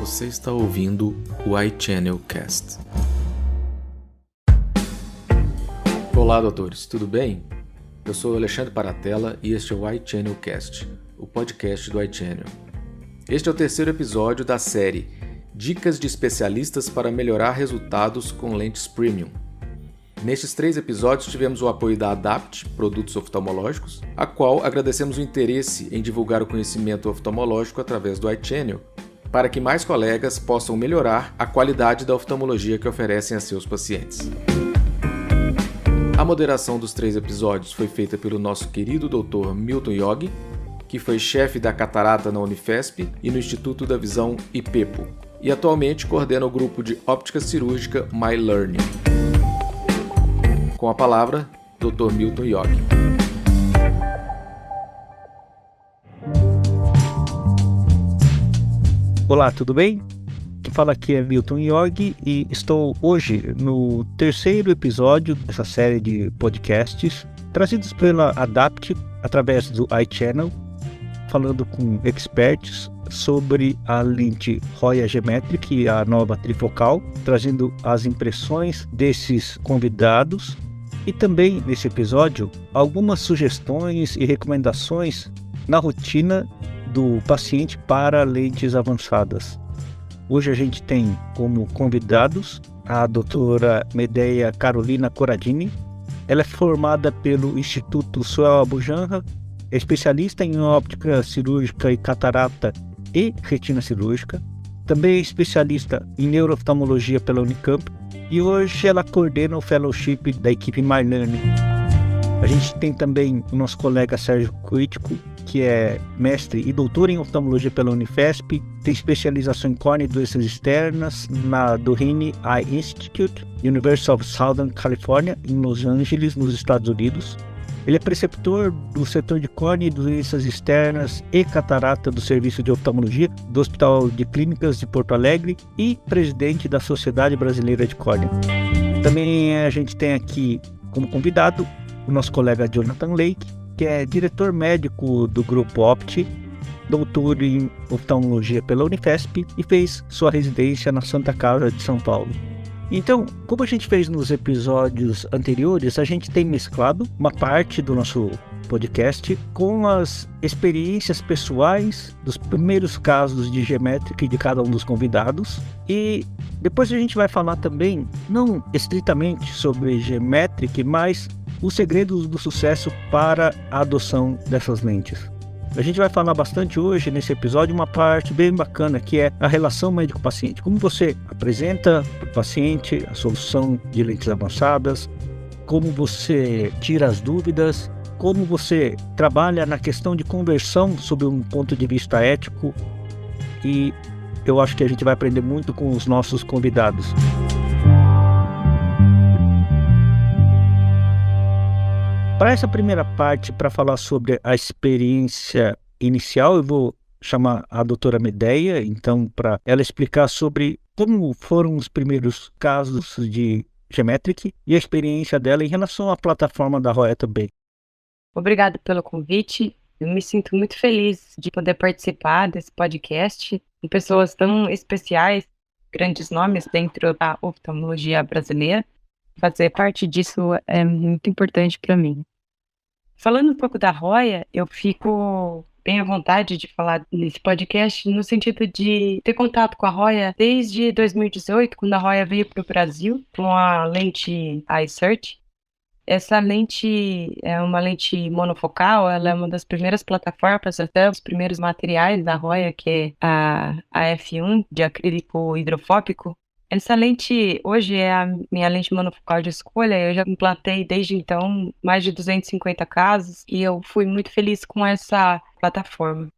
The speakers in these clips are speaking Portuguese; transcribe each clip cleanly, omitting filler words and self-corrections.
Você está ouvindo o iChannel Cast. Olá, doutores, tudo bem? Eu sou Alexandre Paratella e este é o iChannel Cast, o podcast do iChannel. Este é o terceiro episódio da série Dicas de especialistas para melhorar resultados com lentes premium. Nestes 3 episódios tivemos o apoio da Adapt, produtos oftalmológicos, a qual agradecemos o interesse em divulgar o conhecimento oftalmológico através do iChannel, para que mais colegas possam melhorar a qualidade da oftalmologia que oferecem a seus pacientes. A moderação dos 3 episódios foi feita pelo nosso querido Dr. Milton Yogi, que foi chefe da catarata na Unifesp e no Instituto da Visão IPEPO, e atualmente coordena o grupo de óptica cirúrgica My Learning. Com a palavra, Dr. Milton Yogi. Olá, tudo bem? Quem fala aqui é Milton Yogi e estou hoje no terceiro episódio dessa série de podcasts trazidos pela Adapt através do iChannel, falando com experts sobre a lente Hoya Gemetric, a nova trifocal, trazendo as impressões desses convidados e também nesse episódio algumas sugestões e recomendações na rotina do paciente para lentes avançadas. Hoje a gente tem como convidados a doutora Medea Carolina Corradini. Ela é formada pelo Instituto Soel Abu Janra, é especialista em óptica cirúrgica e catarata e retina cirúrgica. Também é especialista em neurooftalmologia pela Unicamp e hoje ela coordena o fellowship da equipe My Learning. A gente tem também o nosso colega Sérgio Crítico, que é mestre e doutor em oftalmologia pela Unifesp, tem especialização em córnea e doenças externas na Doheny Eye Institute, University of Southern California, em Los Angeles, nos Estados Unidos. Ele é preceptor do setor de córnea e doenças externas e catarata do Serviço de Oftalmologia do Hospital de Clínicas de Porto Alegre e presidente da Sociedade Brasileira de Córnea. Também a gente tem aqui como convidado o nosso colega Jonathan Lake, que é diretor médico do Grupo Opti, doutor em oftalmologia pela Unifesp e fez sua residência na Santa Casa de São Paulo. Então, como a gente fez nos episódios anteriores, a gente tem mesclado uma parte do nosso podcast com as experiências pessoais dos primeiros casos de Gemetric de cada um dos convidados. E depois a gente vai falar também, não estritamente sobre Gemetric, mas os segredos do sucesso para a adoção dessas lentes. A gente vai falar bastante hoje nesse episódio uma parte bem bacana, que é a relação médico-paciente. Como você apresenta para o paciente a solução de lentes avançadas, como você tira as dúvidas, como você trabalha na questão de conversão sob um ponto de vista ético, e eu acho que a gente vai aprender muito com os nossos convidados. Para essa primeira parte, para falar sobre a experiência inicial, eu vou chamar a doutora Medea, então, para ela explicar sobre como foram os primeiros casos de Gemetric e a experiência dela em relação à plataforma da Hoya também. Obrigada pelo convite. Eu me sinto muito feliz de poder participar desse podcast com pessoas tão especiais, grandes nomes dentro da oftalmologia brasileira. Fazer parte disso é muito importante para mim. Falando um pouco da Hoya, eu fico bem à vontade de falar nesse podcast no sentido de ter contato com a Hoya desde 2018, quando a Hoya veio para o Brasil com a lente iSearch. Essa lente é uma lente monofocal, ela é uma das primeiras plataformas, até os primeiros materiais da Hoya, que é a F1 de acrílico hidrofóbico. Essa lente hoje é a minha lente monofocal de escolha. Eu já implantei desde então mais de 250 casos e eu fui muito feliz com essa plataforma.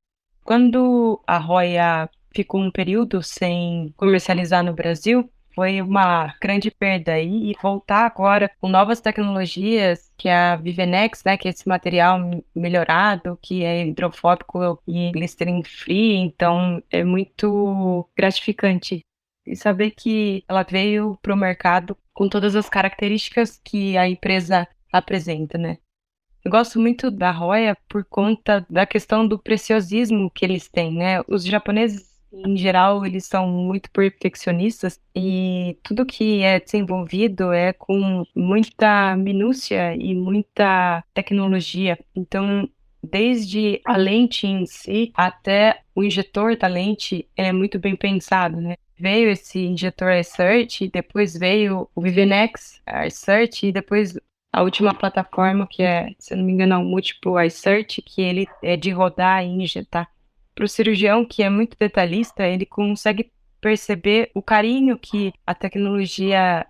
Quando a Hoya ficou um período sem comercializar no Brasil, foi uma grande perda e voltar agora com novas tecnologias, que é a Vivenex, né, que é esse material melhorado, que é hidrofóbico e glycerin free, então é muito gratificante. E saber que ela veio para o mercado com todas as características que a empresa apresenta, né? Eu gosto muito da Hoya por conta da questão do preciosismo que eles têm, né? Os japoneses em geral, eles são muito perfeccionistas e tudo que é desenvolvido é com muita minúcia e muita tecnologia. Então, desde a lente em si até o injetor da lente é muito bem pensado, né? Veio esse injetor iSearch, depois veio o Vivenex iSearch e depois a última plataforma que é, se eu não me engano, é o Multiple iSearch, que ele é de rodar e injetar. Para o cirurgião que é muito detalhista, ele consegue perceber o carinho que a tecnologia,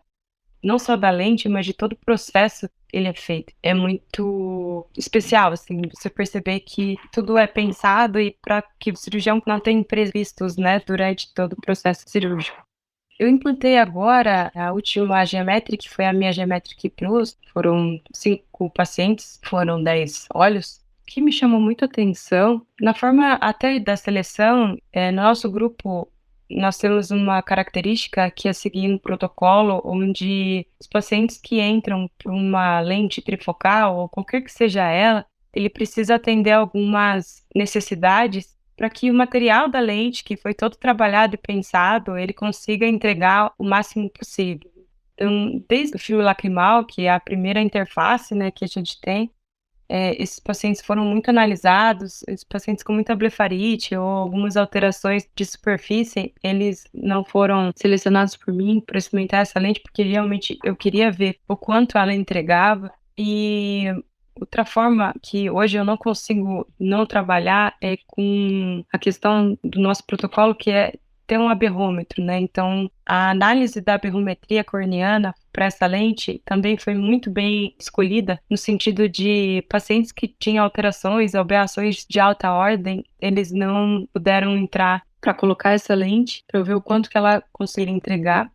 não só da lente, mas de todo o processo, ele é feito. É muito especial, assim, você perceber que tudo é pensado e para que o cirurgião não tenha imprevistos, né, durante todo o processo cirúrgico. Eu implantei agora a última Geometric, que foi a minha Geometric Plus. Foram 5 pacientes, foram 10 olhos. O que me chamou muito a atenção, na forma até da seleção, no nosso grupo, nós temos uma característica que é seguir um protocolo onde os pacientes que entram por uma lente trifocal, ou qualquer que seja ela, ele precisa atender algumas necessidades para que o material da lente, que foi todo trabalhado e pensado, ele consiga entregar o máximo possível. Então, desde o fio lacrimal, que é a primeira interface, né, que a gente tem, esses pacientes foram muito analisados, esses pacientes com muita blefarite ou algumas alterações de superfície, eles não foram selecionados por mim para experimentar essa lente, porque realmente eu queria ver o quanto ela entregava. E outra forma que hoje eu não consigo não trabalhar é com a questão do nosso protocolo, que é ter um aberrômetro, né? Então, a análise da aberrometria corneana para essa lente também foi muito bem escolhida, no sentido de pacientes que tinham alterações, aberrações de alta ordem, eles não puderam entrar para colocar essa lente, para eu ver o quanto que ela conseguiria entregar.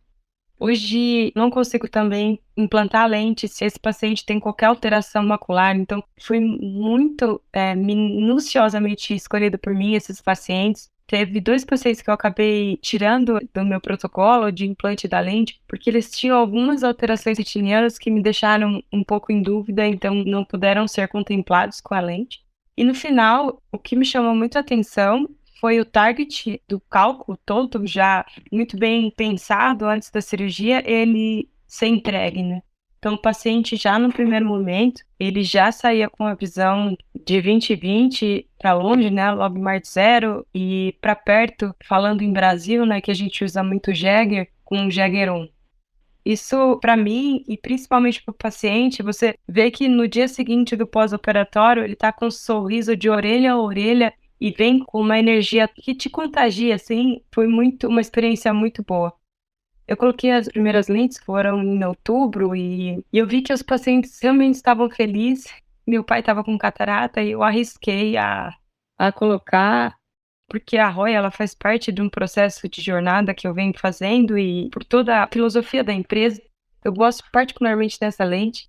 Hoje, não consigo também implantar a lente se esse paciente tem qualquer alteração macular. Então, foi muito minuciosamente escolhido por mim esses pacientes. Teve 2 pacientes que eu acabei tirando do meu protocolo de implante da lente, porque eles tinham algumas alterações retinianas que me deixaram um pouco em dúvida, então não puderam ser contemplados com a lente. E no final, o que me chamou muito a atenção foi o target do cálculo todo, já muito bem pensado antes da cirurgia, ele ser entregue, né? Então, o paciente já no primeiro momento, ele já saía com a visão de 20/20 para longe, né, logMAR de 0, e para perto, falando em Brasil, né, que a gente usa muito Jäger, com Jäger 1. Isso, para mim, e principalmente para o paciente, você vê que no dia seguinte do pós-operatório, ele está com um sorriso de orelha a orelha e vem com uma energia que te contagia, assim, foi uma experiência muito boa. Eu coloquei as primeiras lentes, foram em outubro, e eu vi que os pacientes realmente estavam felizes. Meu pai estava com catarata e eu arrisquei a colocar, porque a Roy, ela faz parte de um processo de jornada que eu venho fazendo e por toda a filosofia da empresa, eu gosto particularmente dessa lente.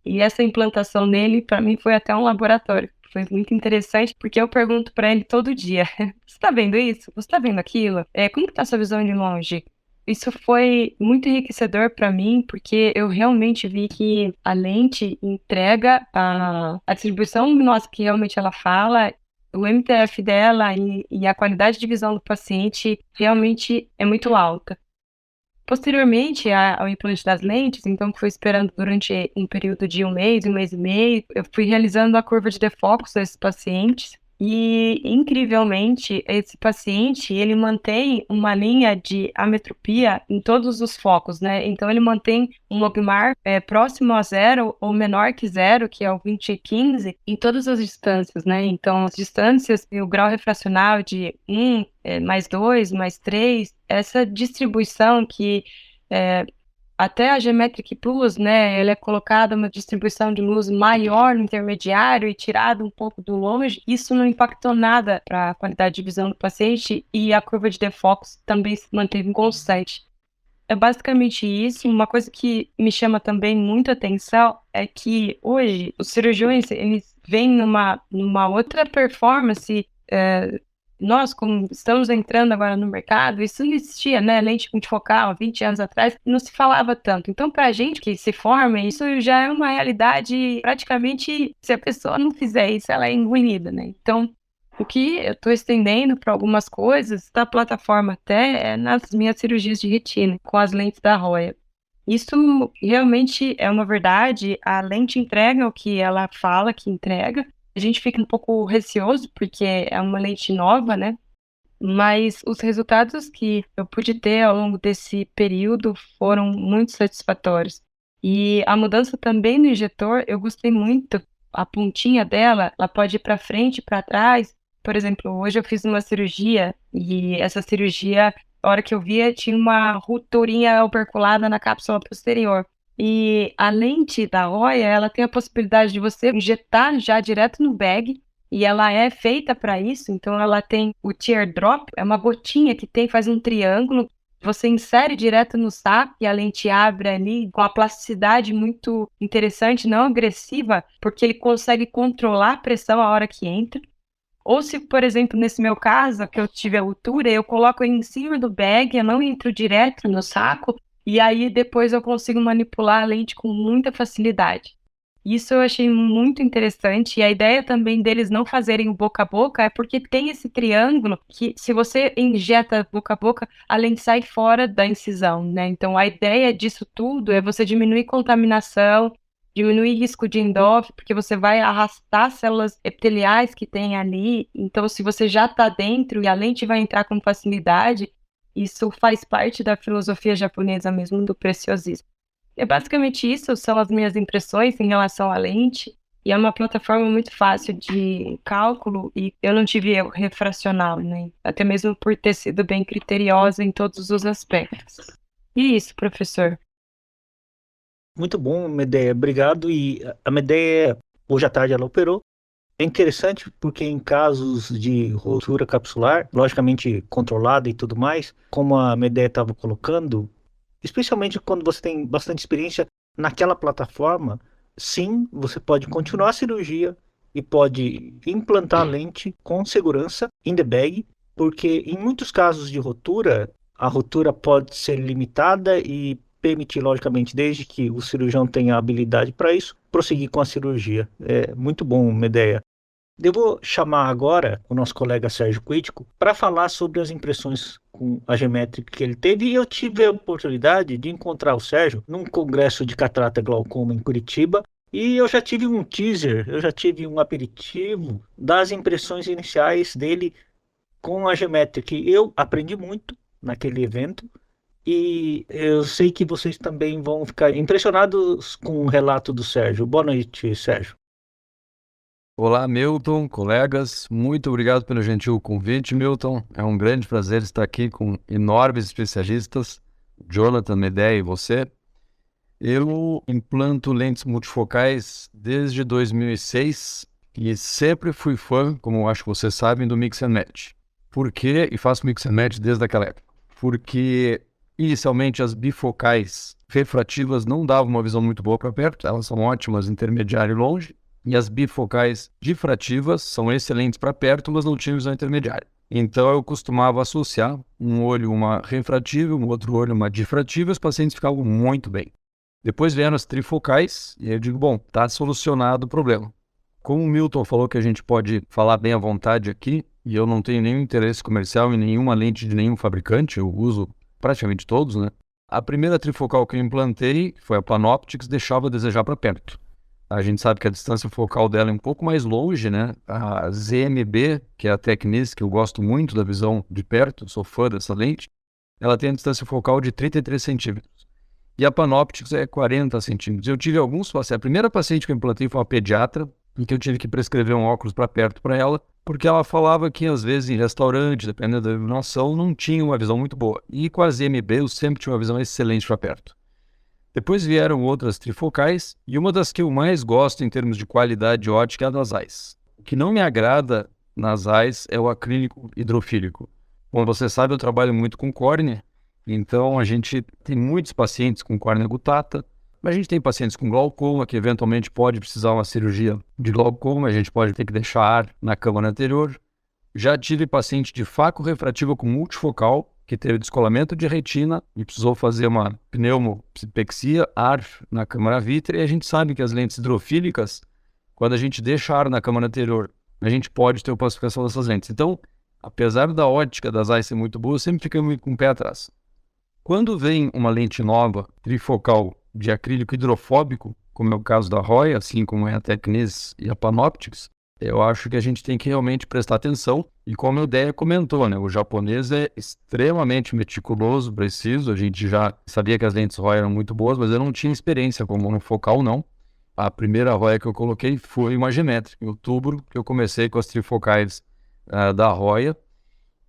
E essa implantação nele, para mim, foi até um laboratório. Foi muito interessante, porque eu pergunto para ele todo dia: você está vendo isso? Você está vendo aquilo? Como que está a sua visão de longe? Isso foi muito enriquecedor para mim, porque eu realmente vi que a lente entrega a distribuição luminosa que realmente ela fala, o MTF dela e a qualidade de visão do paciente realmente é muito alta. Posteriormente ao implante das lentes, então que foi esperando durante um período de um mês e meio, eu fui realizando a curva de defocus desses pacientes. E, incrivelmente, esse paciente, ele mantém uma linha de ametropia em todos os focos, né? Então, ele mantém um logMAR próximo a 0 ou menor que 0, que é o 20/15, em todas as distâncias, né? Então, as distâncias e o grau refracional de 1, mais 2, mais 3, essa distribuição que até a Geometric Plus, né, ela é colocada uma distribuição de luz maior no intermediário e tirada um pouco do longe, isso não impactou nada para a qualidade de visão do paciente e a curva de defocus também se manteve constante. É basicamente isso. Uma coisa que me chama também muita atenção é que hoje os cirurgiões, eles vêm numa outra performance. Nós, como estamos entrando agora no mercado, isso não existia, né? Lente multifocal, há 20 anos atrás, não se falava tanto. Então, para a gente que se forma, isso já é uma realidade, praticamente, se a pessoa não fizer isso, ela é engolida, né? Então, O que eu estou estendendo para algumas coisas da plataforma até é nas minhas cirurgias de retina, com as lentes da Roya. Isso realmente é uma verdade, a lente entrega o que ela fala que entrega. A gente fica um pouco receoso, porque é uma lente nova, né? Mas os resultados que eu pude ter ao longo desse período foram muito satisfatórios. E a mudança também no injetor, eu gostei muito. A pontinha dela, ela pode ir para frente, para trás. Por exemplo, hoje eu fiz uma cirurgia e essa cirurgia, a hora que eu via, tinha uma rupturinha operculada na cápsula posterior. E a lente da Roya, ela tem a possibilidade de você injetar já direto no bag, e ela é feita para isso, então ela tem o teardrop, é uma gotinha que faz um triângulo, você insere direto no saco e a lente abre ali com a plasticidade muito interessante, não agressiva, porque ele consegue controlar a pressão a hora que entra. Ou se, por exemplo, nesse meu caso, que eu tive a altura, eu coloco em cima do bag, eu não entro direto no saco, e aí depois eu consigo manipular a lente com muita facilidade. Isso eu achei muito interessante, e a ideia também deles não fazerem o boca a boca é porque tem esse triângulo que, se você injeta boca a boca, a lente sai fora da incisão, né? Então a ideia disso tudo é você diminuir contaminação, diminuir risco de endófilo, porque você vai arrastar células epiteliais que tem ali. Então, se você já está dentro e a lente vai entrar com facilidade, isso faz parte da filosofia japonesa mesmo do preciosismo. É basicamente isso, são as minhas impressões em relação à lente, e é uma plataforma muito fácil de cálculo, e eu não tive erro refracional, né? Até mesmo por ter sido bem criteriosa em todos os aspectos. E isso, professor. Muito bom, Medeia. Obrigado. E a Medeia, hoje à tarde ela operou. É interessante porque em casos de ruptura capsular, logicamente controlada e tudo mais, como a Medeia estava colocando, especialmente quando você tem bastante experiência naquela plataforma, sim, você pode continuar a cirurgia e pode implantar a lente com segurança in the bag, porque em muitos casos de rotura, a rotura pode ser limitada e permitir, logicamente, desde que o cirurgião tenha habilidade para isso, prosseguir com a cirurgia. É muito bom, Medeia. Eu vou chamar agora o nosso colega Sérgio Quitico para falar sobre as impressões com a Geometric que ele teve. E eu tive a oportunidade de encontrar o Sérgio num congresso de catarata e glaucoma em Curitiba. E eu já tive um teaser, eu já tive um aperitivo das impressões iniciais dele com a Geometric. Eu aprendi muito naquele evento. E eu sei que vocês também vão ficar impressionados com o relato do Sérgio. Boa noite, Sérgio. Olá, Milton, colegas, muito obrigado pelo gentil convite, Milton. É um grande prazer estar aqui com enormes especialistas, Jonathan, Medeia e você. Eu implanto lentes multifocais desde 2006 e sempre fui fã, como acho que vocês sabem, do Mix and Match. Por quê? E faço Mix and Match desde aquela época. Porque, inicialmente, as bifocais refrativas não davam uma visão muito boa para perto, elas são ótimas intermediário e longe. E as bifocais difrativas são excelentes para perto, mas não tinham visão intermediária. Então eu costumava associar um olho uma refrativa, um outro olho uma difrativa, e os pacientes ficavam muito bem. Depois vieram as trifocais, e eu digo, bom, está solucionado o problema. Como o Milton falou que a gente pode falar bem à vontade aqui, e eu não tenho nenhum interesse comercial em nenhuma lente de nenhum fabricante, eu uso praticamente todos, né? A primeira trifocal que eu implantei, que foi a Panoptix, deixava a desejar para perto. A gente sabe que a distância focal dela é um pouco mais longe, né? A ZMB, que é a Tecnis, que eu gosto muito da visão de perto, sou fã dessa lente, ela tem a distância focal de 33 centímetros. E a Panoptix é 40 centímetros. Eu tive alguns pacientes. A primeira paciente que eu implantei foi uma pediatra, em que eu tive que prescrever um óculos para perto para ela, porque ela falava que às vezes em restaurante, dependendo da iluminação, não tinha uma visão muito boa. E com a ZMB eu sempre tinha uma visão excelente para perto. Depois vieram outras trifocais, e uma das que eu mais gosto em termos de qualidade óptica é a das AIS. O que não me agrada nas AIS é o acrílico hidrofílico. Como você sabe, eu trabalho muito com córnea, então a gente tem muitos pacientes com córnea gutata, mas a gente tem pacientes com glaucoma, que eventualmente pode precisar uma cirurgia de glaucoma, a gente pode ter que deixar ar na câmara anterior. Já tive paciente de faco refrativa com multifocal, que teve descolamento de retina e precisou fazer uma pneumopexia, ar na câmara vítrea, e a gente sabe que as lentes hidrofílicas, quando a gente deixa ar na câmara anterior a gente pode ter a opacificação dessas lentes. Então, apesar da ótica das Zeiss ser muito boa, eu sempre fiquei muito com o pé atrás. Quando vem uma lente nova, trifocal, de acrílico hidrofóbico, como é o caso da Roya, assim como é a Tecnis e a Panoptix, eu acho que a gente tem que realmente prestar atenção. E como a ideia comentou, né, o japonês é extremamente meticuloso, preciso. A gente já sabia que as lentes Roya eram muito boas, mas eu não tinha experiência com monofocal, não. A primeira Roya que eu coloquei foi uma Gemetric, em outubro, que eu comecei com as trifocais da Roya.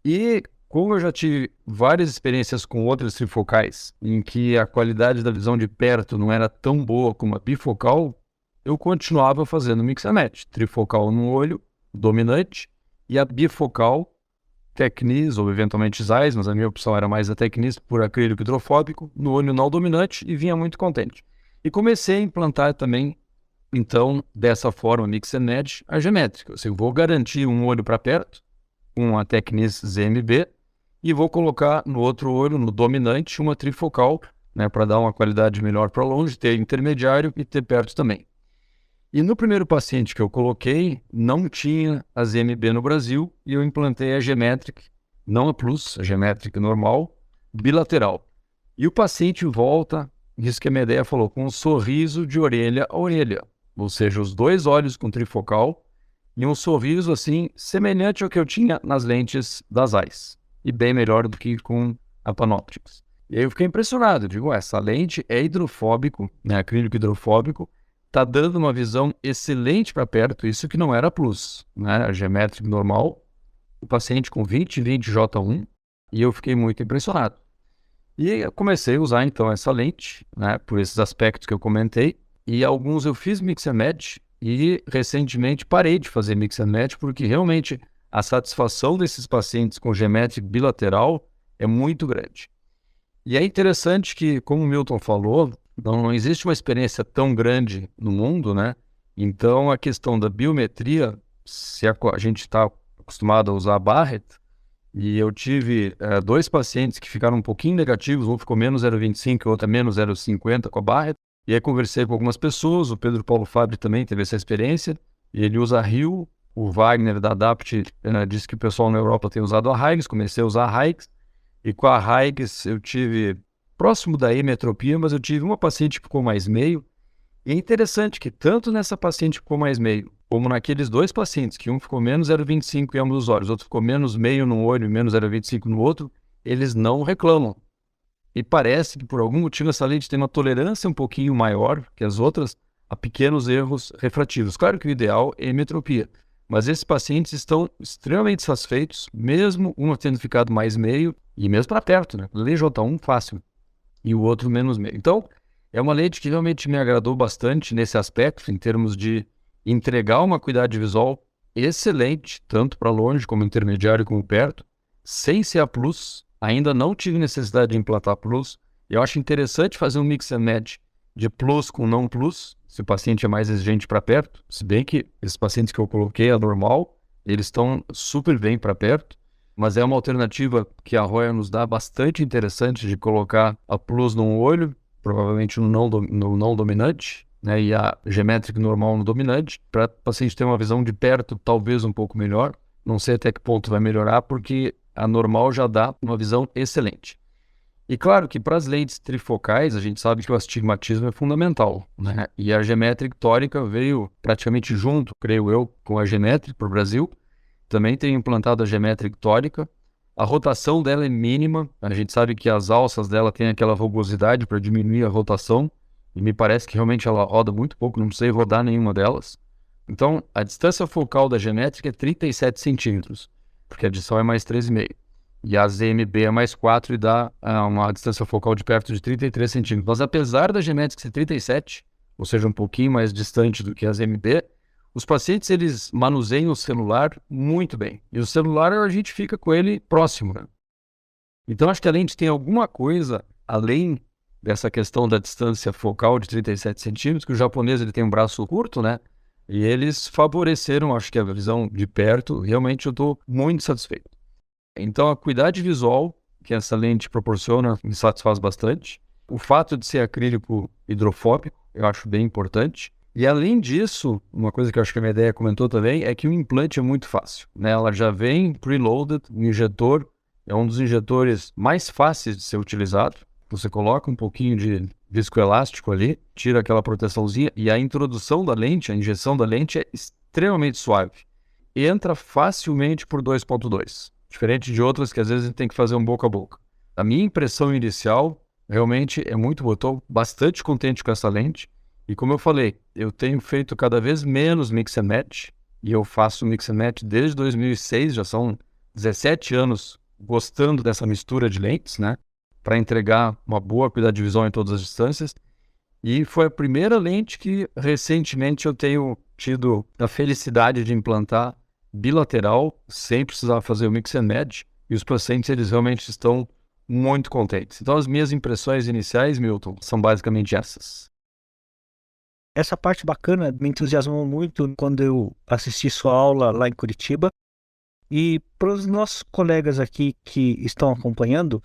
E como eu já tive várias experiências com outras trifocais, em que a qualidade da visão de perto não era tão boa como a bifocal, eu continuava fazendo mix and match. Trifocal no olho dominante e a bifocal Tecnis ou eventualmente Zeiss, mas a minha opção era mais a Tecnis por acrílico hidrofóbico, no olho não dominante, e vinha muito contente. E comecei a implantar também, então, dessa forma, mix and match, a geométrica. Eu vou garantir um olho para perto, com a Tecnis ZMB, e vou colocar no outro olho, no dominante, uma trifocal, né, para dar uma qualidade melhor para longe, ter intermediário e ter perto também. E no primeiro paciente que eu coloquei, não tinha a ZMB no Brasil, e eu implantei a Geometric, não a Plus, a Geometric normal, bilateral. E o paciente volta, isso que a minha ideia falou, com um sorriso de orelha a orelha, ou seja, os dois olhos com trifocal, e um sorriso assim, semelhante ao que eu tinha nas lentes das Zeiss, e bem melhor do que com a Panoptix. E aí eu fiquei impressionado, digo, essa lente é hidrofóbico, né, acrílico hidrofóbico, está dando uma visão excelente para perto, isso que não era Plus, né? A Geometric normal, o paciente com 20/20 J1, e eu fiquei muito impressionado. E eu comecei a usar então essa lente, né, por esses aspectos que eu comentei, e alguns eu fiz mix and match, e recentemente parei de fazer mix and match, porque realmente a satisfação desses pacientes com Geometric bilateral é muito grande. E é interessante que, como o Milton falou, não existe uma experiência tão grande no mundo, né? Então, a questão da biometria, se a gente está acostumado a usar a Barrett, e eu tive dois pacientes que ficaram um pouquinho negativos, um ficou menos 0,25 e o outro é menos 0,50 com a Barrett, e aí conversei com algumas pessoas, o Pedro Paulo Fabri também teve essa experiência, e ele usa a Rio, o Wagner da Adapt disse que o pessoal na Europa tem usado a Higgs, comecei a usar a Higgs, e com a Higgs eu tive próximo da hemetropia, mas eu tive uma paciente que ficou mais meio. E é interessante que tanto nessa paciente que ficou mais meio, como naqueles dois pacientes, que um ficou menos 0,25 em ambos os olhos, o outro ficou menos meio num olho e menos 0,25 no outro, eles não reclamam. E parece que por algum motivo essa lente tem uma tolerância um pouquinho maior que as outras a pequenos erros refrativos. Claro que o ideal é hemetropia, mas esses pacientes estão extremamente satisfeitos, mesmo um tendo ficado mais meio, e mesmo para perto, né? LJ1 fácil. E o outro menos meio. Então, é uma lente que realmente me agradou bastante nesse aspecto, em termos de entregar uma qualidade visual excelente, tanto para longe como intermediário como perto, sem ser a Plus. Ainda não tive necessidade de implantar Plus. Eu acho interessante fazer um mix and match de Plus com não Plus, se o paciente é mais exigente para perto, se bem que esses pacientes que eu coloquei a normal, eles estão super bem para perto. Mas é uma alternativa que a Roya nos dá bastante interessante de colocar a Plus num olho, provavelmente no não dominante, né, e a Geometric normal no dominante, para o paciente ter uma visão de perto talvez um pouco melhor. Não sei até que ponto vai melhorar, porque a normal já dá uma visão excelente. E claro que para as lentes trifocais, a gente sabe que o astigmatismo é fundamental, né? E a Geometric tórica veio praticamente junto, creio eu, com a Geometric para o Brasil. Também tenho implantado a Geometric tórica. A rotação dela é mínima. A gente sabe que as alças dela têm aquela rugosidade para diminuir a rotação. E me parece que realmente ela roda muito pouco, não precisei rodar nenhuma delas. Então, a distância focal da Geometric é 37 centímetros, porque a adição é mais 13,5. E a ZMB é mais 4 e dá uma distância focal de perto de 33 centímetros. Mas apesar da Geometric ser 37, ou seja, um pouquinho mais distante do que a ZMB, os pacientes, eles manuseiam o celular muito bem. E o celular, a gente fica com ele próximo, né? Então, acho que a lente tem alguma coisa, além dessa questão da distância focal de 37 centímetros, que o japonês ele tem um braço curto, né? E eles favoreceram, acho que a visão de perto. Realmente eu estou muito satisfeito. Então, a qualidade visual que essa lente proporciona me satisfaz bastante. O fato de ser acrílico hidrofóbico, eu acho bem importante. E além disso, uma coisa que eu acho que a minha ideia comentou também é que o implante é muito fácil, né? Ela já vem preloaded, o injetor é um dos injetores mais fáceis de ser utilizado. Você coloca um pouquinho de viscoelástico ali, tira aquela proteçãozinha e a introdução da lente, a injeção da lente é extremamente suave. Entra facilmente por 2.2, diferente de outras que às vezes a gente tem que fazer um boca a boca. A minha impressão inicial realmente é muito boa, estou bastante contente com essa lente. E como eu falei, eu tenho feito cada vez menos mix and match, e eu faço mix and match desde 2006, já são 17 anos gostando dessa mistura de lentes, né? Para entregar uma boa qualidade de visão em todas as distâncias. E foi a primeira lente que recentemente eu tenho tido a felicidade de implantar bilateral, sem precisar fazer o mix and match, e os pacientes eles realmente estão muito contentes. Então as minhas impressões iniciais, Milton, são basicamente essas. Essa parte bacana me entusiasmou muito quando eu assisti sua aula lá em Curitiba. E para os nossos colegas aqui que estão acompanhando,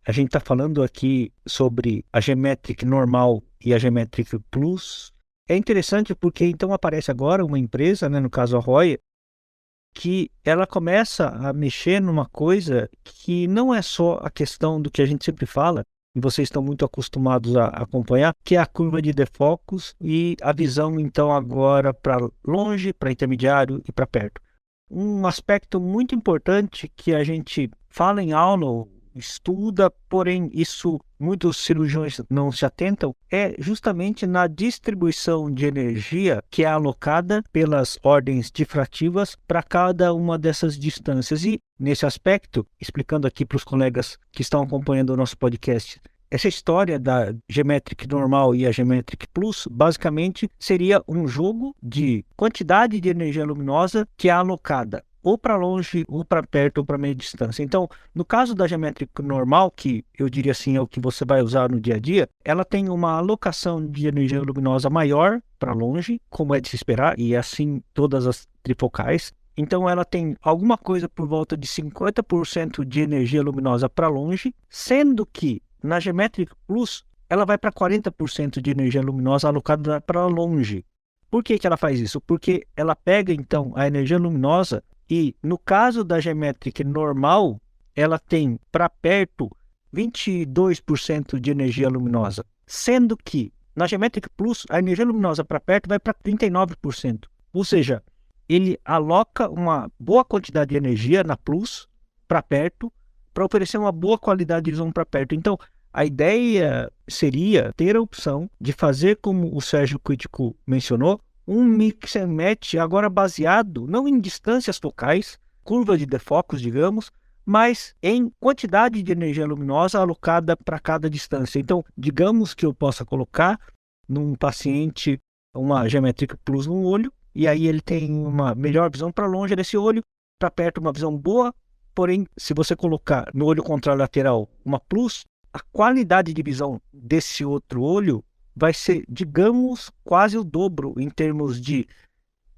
a gente está falando aqui sobre a Geometric normal e a Geometric Plus. É interessante porque então aparece agora uma empresa, né, no caso a Roya, que ela começa a mexer numa coisa que não é só a questão do que a gente sempre fala, e vocês estão muito acostumados a acompanhar, que é a curva de defocus e a visão então agora para longe, para intermediário e para perto. Um aspecto muito importante que a gente fala em aula, estuda, porém isso muitos cirurgiões não se atentam, é justamente na distribuição de energia que é alocada pelas ordens difrativas para cada uma dessas distâncias. E nesse aspecto, explicando aqui para os colegas que estão acompanhando o nosso podcast, essa história da Geometric normal e a Geometric Plus, basicamente, seria um jogo de quantidade de energia luminosa que é alocada ou para longe, ou para perto, ou para meia distância. Então, no caso da Geometric normal, que eu diria assim é o que você vai usar no dia a dia, ela tem uma alocação de energia luminosa maior para longe, como é de se esperar, e assim todas as trifocais. Então, ela tem alguma coisa por volta de 50% de energia luminosa para longe, sendo que na Geometric Plus, ela vai para 40% de energia luminosa alocada para longe. Por que ela faz isso? Porque ela pega, então, a energia luminosa e, no caso da Geometric normal, ela tem para perto 22% de energia luminosa. Sendo que, na Geometric Plus, a energia luminosa para perto vai para 39%. Ou seja, ele aloca uma boa quantidade de energia na Plus para perto, para oferecer uma boa qualidade de visão para perto. Então, a ideia seria ter a opção de fazer, como o Sérgio Crítico mencionou, um mix and match agora baseado não em distâncias focais, curva de defocus, digamos, mas em quantidade de energia luminosa alocada para cada distância. Então, digamos que eu possa colocar num paciente uma Geometric Plus no olho, e aí ele tem uma melhor visão para longe desse olho, para perto uma visão boa, porém, se você colocar no olho contralateral uma Plus, a qualidade de visão desse outro olho vai ser, digamos, quase o dobro em termos de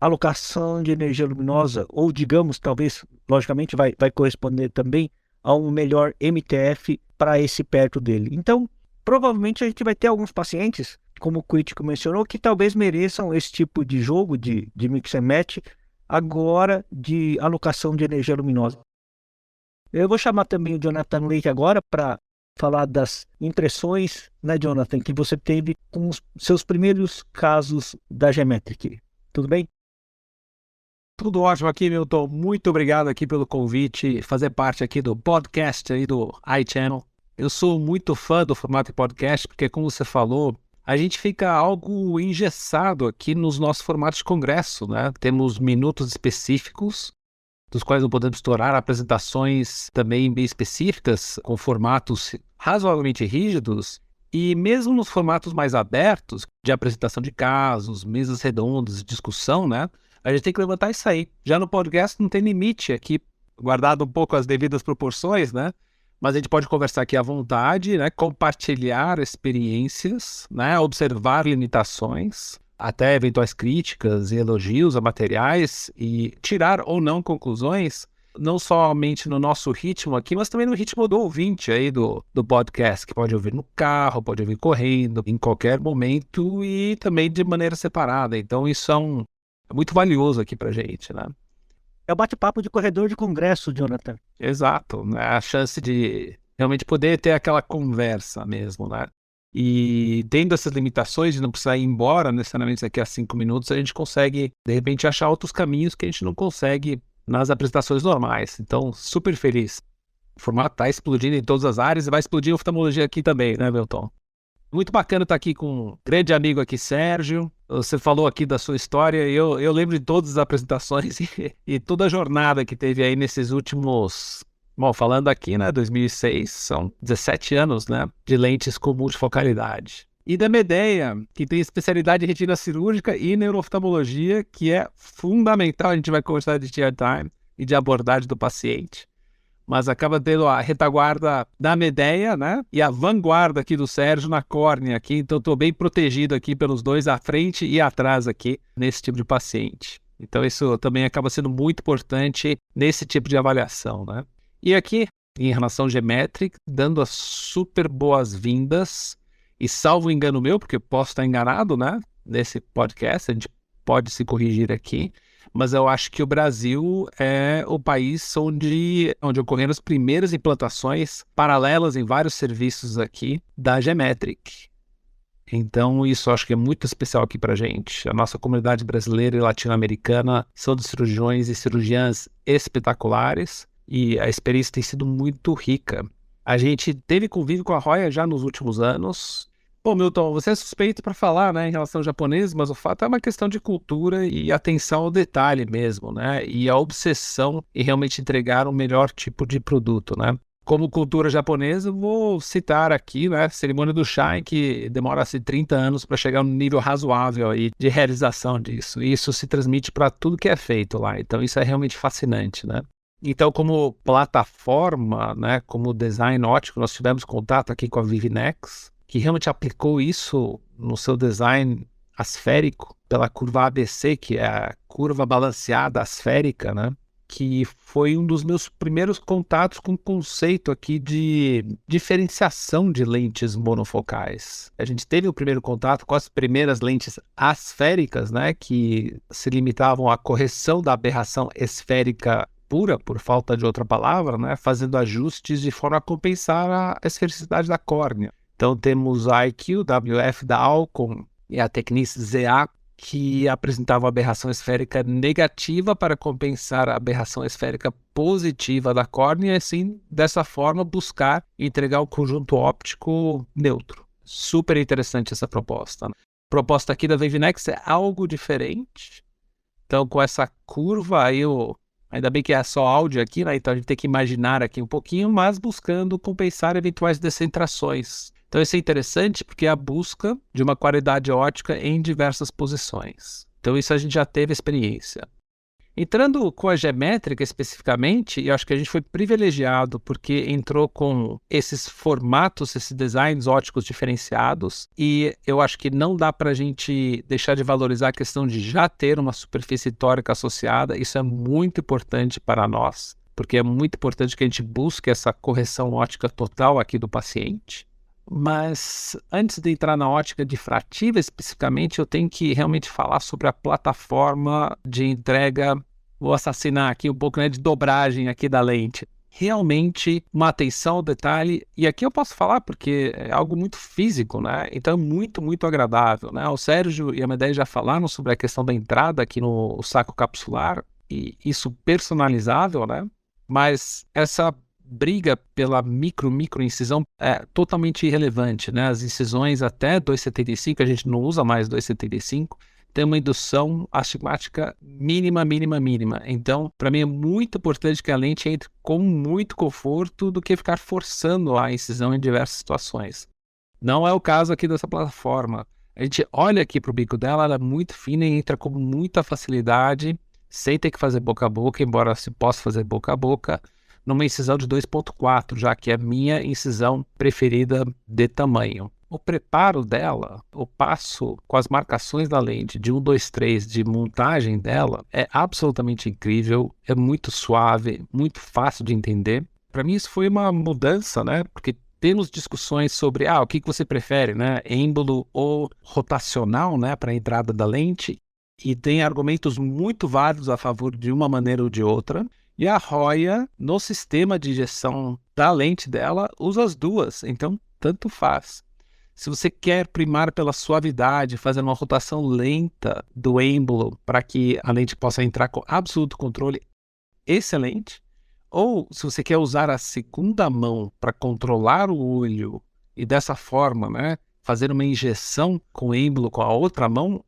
alocação de energia luminosa, ou digamos, talvez, logicamente, vai corresponder também a um melhor MTF para esse perto dele. Então, provavelmente a gente vai ter alguns pacientes, como o crítico mencionou, que talvez mereçam esse tipo de jogo de mix and match agora de alocação de energia luminosa. Eu vou chamar também o Jonathan Leite agora para falar das impressões, né, Jonathan, que você teve com os seus primeiros casos da Geometric. Tudo bem? Tudo ótimo aqui, Milton. Muito obrigado aqui pelo convite, fazer parte aqui do podcast aí do iChannel. Eu sou muito fã do formato de podcast, porque como você falou, a gente fica algo engessado aqui nos nossos formatos de congresso, né? Temos minutos específicos, dos quais não podemos estourar, apresentações também bem específicas, com formatos razoavelmente rígidos, e mesmo nos formatos mais abertos, de apresentação de casos, mesas redondas, discussão, né? A gente tem que levantar isso aí. Já no podcast não tem limite aqui, guardado um pouco as devidas proporções, né? Mas a gente pode conversar aqui à vontade, né? Compartilhar experiências, né? Observar limitações, até eventuais críticas e elogios a materiais e tirar ou não conclusões não somente no nosso ritmo aqui, mas também no ritmo do ouvinte aí do podcast, que pode ouvir no carro, pode ouvir correndo, em qualquer momento e também de maneira separada. Então isso é muito valioso aqui pra gente, né? É o bate-papo de corredor de congresso, Jonathan. Exato, né? A chance de realmente poder ter aquela conversa mesmo, né? E tendo essas limitações de não precisar ir embora necessariamente daqui a 5 minutos, a gente consegue, de repente, achar outros caminhos que a gente não consegue nas apresentações normais. Então, super feliz. O formato está explodindo em todas as áreas e vai explodir a oftalmologia aqui também, né, Milton? Muito bacana estar aqui com um grande amigo aqui, Sérgio. Você falou aqui da sua história, eu lembro de todas as apresentações e toda a jornada que teve aí nesses últimos... Bom, falando aqui, né, 2006, são 17 anos, né, de lentes com multifocalidade. E da Medea, que tem especialidade em retina cirúrgica e neurooftalmologia, que é fundamental, a gente vai conversar de tear time e de abordagem do paciente. Mas acaba tendo a retaguarda da Medea, né, e a vanguarda aqui do Sérgio na córnea aqui, então estou bem protegido aqui pelos dois, à frente e atrás aqui, nesse tipo de paciente. Então isso também acaba sendo muito importante nesse tipo de avaliação, né. E aqui, em relação Geometric, dando as super boas-vindas, e salvo engano meu, porque eu posso estar enganado, né, nesse podcast, a gente pode se corrigir aqui, mas eu acho que o Brasil é o país onde ocorreram as primeiras implantações paralelas em vários serviços aqui da Geometric. Então isso eu acho que é muito especial aqui pra gente. A nossa comunidade brasileira e latino-americana são de cirurgiões e cirurgiãs espetaculares, e a experiência tem sido muito rica. A gente teve convívio com a Roya já nos últimos anos. Bom, Milton, você é suspeito para falar, né, em relação ao japonês, mas o fato é uma questão de cultura e atenção ao detalhe mesmo, né, e a obsessão em realmente entregar o melhor tipo de produto, né. Como cultura japonesa, eu vou citar aqui, né, a cerimônia do chá, que demora-se 30 anos para chegar num nível razoável aí de realização disso. E isso se transmite para tudo que é feito lá, então isso é realmente fascinante, né. Então, como plataforma, né, como design óptico, nós tivemos contato aqui com a Vivinex, que realmente aplicou isso no seu design asférico, pela curva ABC, que é a curva balanceada asférica, né, que foi um dos meus primeiros contatos com o conceito aqui de diferenciação de lentes monofocais. A gente teve o primeiro contato com as primeiras lentes asféricas, né, que se limitavam à correção da aberração esférica pura, por falta de outra palavra, né, fazendo ajustes de forma a compensar a esfericidade da córnea. Então temos a IQ, WF da Alcon e a Tecnis ZA, que apresentavam a aberração esférica negativa para compensar a aberração esférica positiva da córnea e assim, dessa forma, buscar entregar o conjunto óptico neutro. Super interessante essa proposta. A proposta aqui da Vivinex é algo diferente. Então com essa curva aí ainda bem que é só áudio aqui, né? Então a gente tem que imaginar aqui um pouquinho, mas buscando compensar eventuais descentrações. Então isso é interessante porque é a busca de uma qualidade óptica em diversas posições. Então isso a gente já teve experiência. Entrando com a Geométrica especificamente, eu acho que a gente foi privilegiado porque entrou com esses formatos, esses designs óticos diferenciados, e eu acho que não dá para a gente deixar de valorizar a questão de já ter uma superfície tórica associada. Isso é muito importante para nós, porque é muito importante que a gente busque essa correção óptica total aqui do paciente. Mas antes de entrar na ótica difrativa especificamente, eu tenho que realmente falar sobre a plataforma de entrega, vou assassinar aqui um pouco, né, de dobragem aqui da lente. Realmente uma atenção ao detalhe, e aqui eu posso falar porque é algo muito físico, né? Então é muito, muito agradável, né? O Sérgio e a Medea já falaram sobre a questão da entrada aqui no saco capsular, e isso personalizável, né? Mas essa briga pela micro incisão é totalmente irrelevante, né? As incisões até 2,75, a gente não usa mais 2,75, tem uma indução astigmática mínima. Então, para mim é muito importante que a lente entre com muito conforto do que ficar forçando a incisão em diversas situações. Não é o caso aqui dessa plataforma. A gente olha aqui para o bico dela, ela é muito fina e entra com muita facilidade, sem ter que fazer boca a boca, embora se possa fazer boca a boca, numa incisão de 2,4, já que é a minha incisão preferida de tamanho. o preparo dela, o passo com as marcações da lente de 1, 2, 3 de montagem dela é absolutamente incrível, é muito suave, muito fácil de entender. Para mim isso foi uma mudança, né? Porque temos discussões sobre o que você prefere, né? Êmbolo ou rotacional, né? Para a entrada da lente. E tem argumentos muito válidos a favor de uma maneira ou de outra. E a Hoya, no sistema de injeção da lente dela, usa as duas. Então, tanto faz. Se você quer primar pela suavidade, fazer uma rotação lenta do êmbolo para que a lente possa entrar com absoluto controle, excelente. Ou se você quer usar a segunda mão para controlar o olho e dessa forma, né, fazer uma injeção com o êmbolo com a outra mão,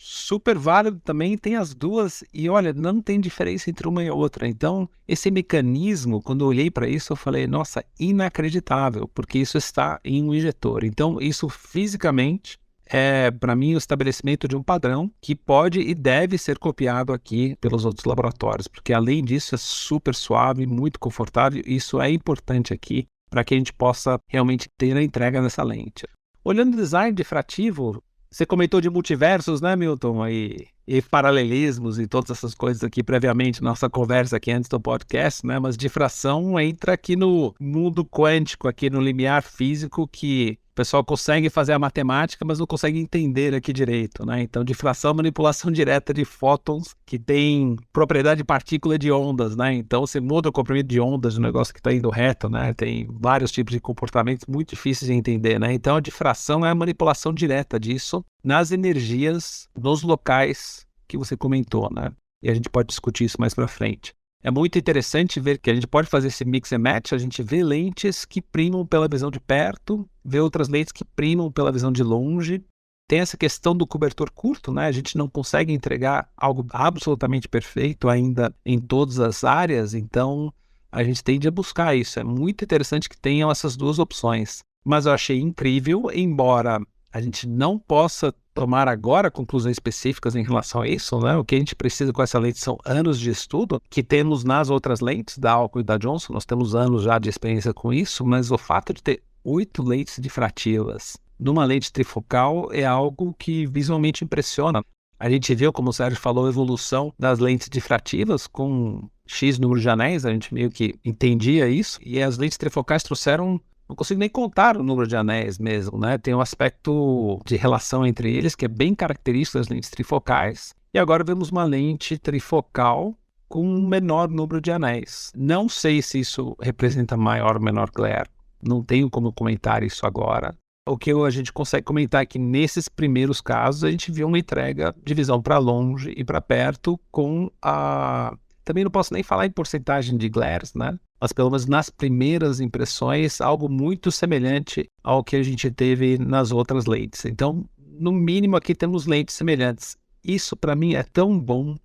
super válido também, tem as duas e olha, não tem diferença entre uma e outra. Então, esse mecanismo, quando eu olhei para isso, eu falei, nossa, inacreditável, porque isso está em um injetor. Então, isso fisicamente é, para mim, o estabelecimento de um padrão que pode e deve ser copiado aqui pelos outros laboratórios, porque além disso é super suave, muito confortável, e isso é importante aqui para que a gente possa realmente ter a entrega dessa lente. Olhando o design difrativo, você comentou de multiversos, né, Milton? E paralelismos e todas essas coisas aqui previamente, nossa conversa aqui antes do podcast, né? Mas difração entra aqui no mundo quântico, aqui no limiar físico, que o pessoal consegue fazer a matemática, mas não consegue entender aqui direito, né? Então, difração é manipulação direta de fótons que tem propriedade de partícula de ondas, né? Então, você muda o comprimento de ondas do negócio que está indo reto, né? Tem vários tipos de comportamentos muito difíceis de entender, né? Então, a difração é a manipulação direta disso nas energias, nos locais que você comentou, né? E a gente pode discutir isso mais para frente. É muito interessante ver que a gente pode fazer esse mix and match, a gente vê lentes que primam pela visão de perto, vê outras lentes que primam pela visão de longe. Tem essa questão do cobertor curto, né? A gente não consegue entregar algo absolutamente perfeito ainda em todas as áreas, então a gente tende a buscar isso. É muito interessante que tenham essas duas opções. Mas eu achei incrível, embora a gente não possa tomar agora conclusões específicas em relação a isso, né? O que a gente precisa com essa lente são anos de estudo, que temos nas outras lentes da Alcon e da Johnson, nós temos anos já de experiência com isso, mas o fato de ter 8 lentes difrativas numa lente trifocal é algo que visualmente impressiona. A gente viu, como o Sérgio falou, a evolução das lentes difrativas com X número de anéis, a gente meio que entendia isso, e as lentes trifocais trouxeram, não consigo nem contar o número de anéis mesmo, né? Tem um aspecto de relação entre eles que é bem característico das lentes trifocais. E agora vemos uma lente trifocal com um menor número de anéis. Não sei se isso representa maior ou menor glare. Não tenho como comentar isso agora. O que a gente consegue comentar é que nesses primeiros casos a gente viu uma entrega de visão para longe e para perto com a... Também não posso nem falar em porcentagem de glares, né? Mas pelo menos nas primeiras impressões, algo muito semelhante ao que a gente teve nas outras lentes. Então, no mínimo aqui temos lentes semelhantes. Isso para mim é tão bom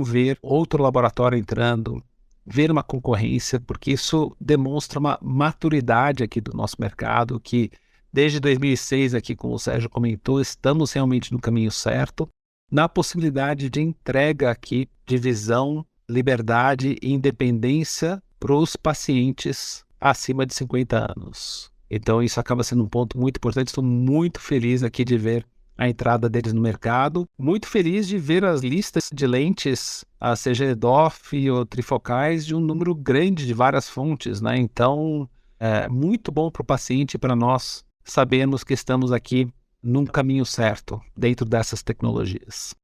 ver outro laboratório entrando, ver uma concorrência, porque isso demonstra uma maturidade aqui do nosso mercado, que desde 2006 aqui, como o Sérgio comentou, estamos realmente no caminho certo, na possibilidade de entrega aqui de visão, liberdade e independência para os pacientes acima de 50 anos. Então isso acaba sendo um ponto muito importante. Estou muito feliz aqui de ver a entrada deles no mercado. Muito feliz de ver as listas de lentes, a CG-DOF ou trifocais, de um número grande de várias fontes, né? Então é muito bom para o paciente e para nós sabermos que estamos aqui num caminho certo dentro dessas tecnologias.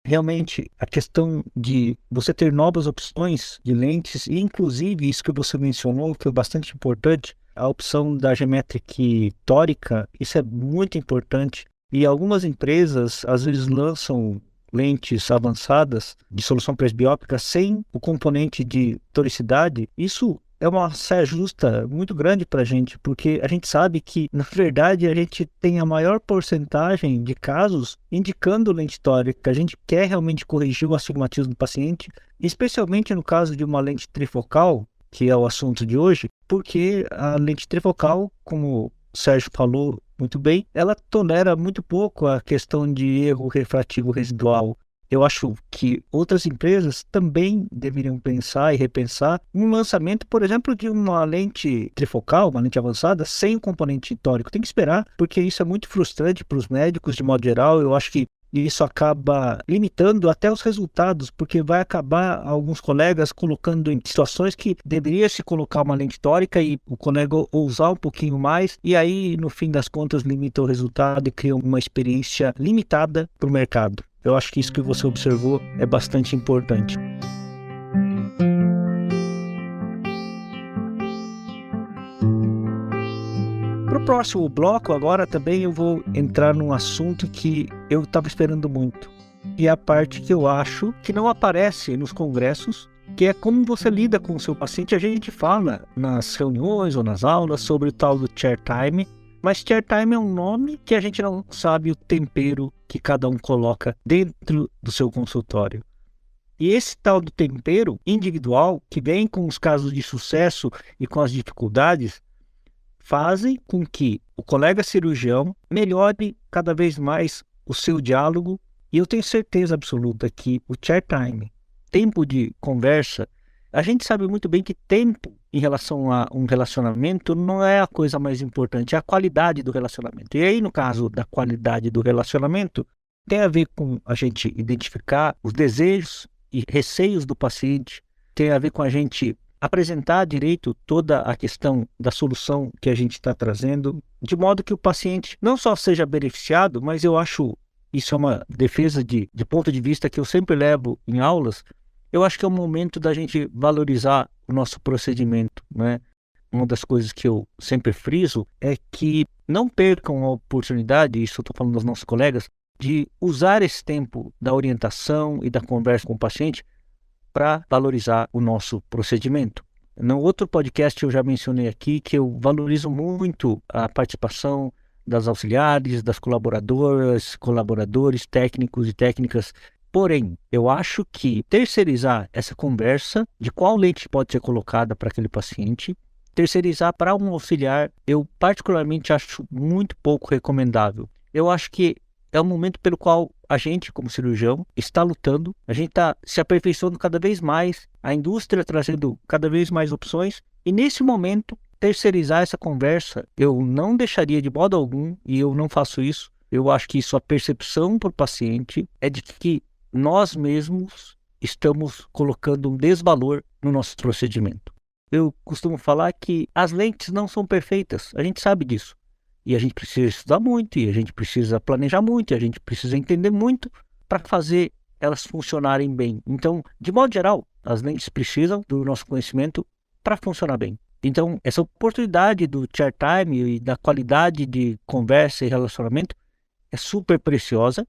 Realmente, a questão de você ter novas opções de lentes, e inclusive isso que você mencionou, que é bastante importante, a opção da Geometric tórica, isso é muito importante. E algumas empresas, às vezes, lançam lentes avançadas de solução presbiópica sem o componente de toricidade. Isso é uma saia justa muito grande para a gente, porque a gente sabe que, na verdade, a gente tem a maior porcentagem de casos indicando lente tórica. A gente quer realmente corrigir o astigmatismo do paciente, especialmente no caso de uma lente trifocal, que é o assunto de hoje, porque a lente trifocal, como o Sérgio falou muito bem, ela tolera muito pouco a questão de erro refrativo residual. eu acho que outras empresas também deveriam pensar e repensar um lançamento, por exemplo, de uma lente trifocal, uma lente avançada, sem o componente tórico. Tem que esperar, porque isso é muito frustrante para os médicos de modo geral. Eu acho que isso acaba limitando até os resultados, porque vai acabar alguns colegas colocando em situações que deveria se colocar uma lente tórica e o colega ousar um pouquinho mais, e aí, no fim das contas, limita o resultado e cria uma experiência limitada para o mercado. Eu acho que isso que você observou é bastante importante. Para o próximo bloco, agora também eu vou entrar num assunto que eu estava esperando muito. E é a parte que eu acho que não aparece nos congressos, que é como você lida com o seu paciente. A gente fala nas reuniões ou nas aulas sobre o tal do chair time, mas chair time é um nome que a gente não sabe o tempero que cada um coloca dentro do seu consultório. E esse tal do tempero individual, que vem com os casos de sucesso e com as dificuldades, fazem com que o colega cirurgião melhore cada vez mais o seu diálogo. E eu tenho certeza absoluta que o chair time, tempo de conversa, a gente sabe muito bem que tempo em relação a um relacionamento não é a coisa mais importante, é a qualidade do relacionamento. E aí, no caso da qualidade do relacionamento, tem a ver com a gente identificar os desejos e receios do paciente, tem a ver com a gente apresentar direito toda a questão da solução que a gente está trazendo, de modo que o paciente não só seja beneficiado, mas eu acho, isso é uma defesa de ponto de vista que eu sempre levo em aulas, eu acho que é o momento da gente valorizar o nosso procedimento, né? Uma das coisas que eu sempre friso é que não percam a oportunidade, isso eu estou falando dos nossos colegas, de usar esse tempo da orientação e da conversa com o paciente para valorizar o nosso procedimento. No outro podcast eu já mencionei aqui que eu valorizo muito a participação das auxiliares, das colaboradoras, colaboradores, técnicos e técnicas. Porém, eu acho que terceirizar essa conversa de qual lente pode ser colocada para aquele paciente, terceirizar para um auxiliar, eu particularmente acho muito pouco recomendável. Eu acho que é um momento pelo qual a gente, como cirurgião, está lutando, a gente está se aperfeiçoando cada vez mais, a indústria trazendo cada vez mais opções, e nesse momento, terceirizar essa conversa, eu não deixaria de modo algum, e eu não faço isso. Eu acho que isso, a percepção para o paciente é de que nós mesmos estamos colocando um desvalor no nosso procedimento. Eu costumo falar que as lentes não são perfeitas, a gente sabe disso. E a gente precisa estudar muito, e a gente precisa planejar muito, e a gente precisa entender muito para fazer elas funcionarem bem. Então, de modo geral, as lentes precisam do nosso conhecimento para funcionar bem. Então, essa oportunidade do chair time e da qualidade de conversa e relacionamento é super preciosa.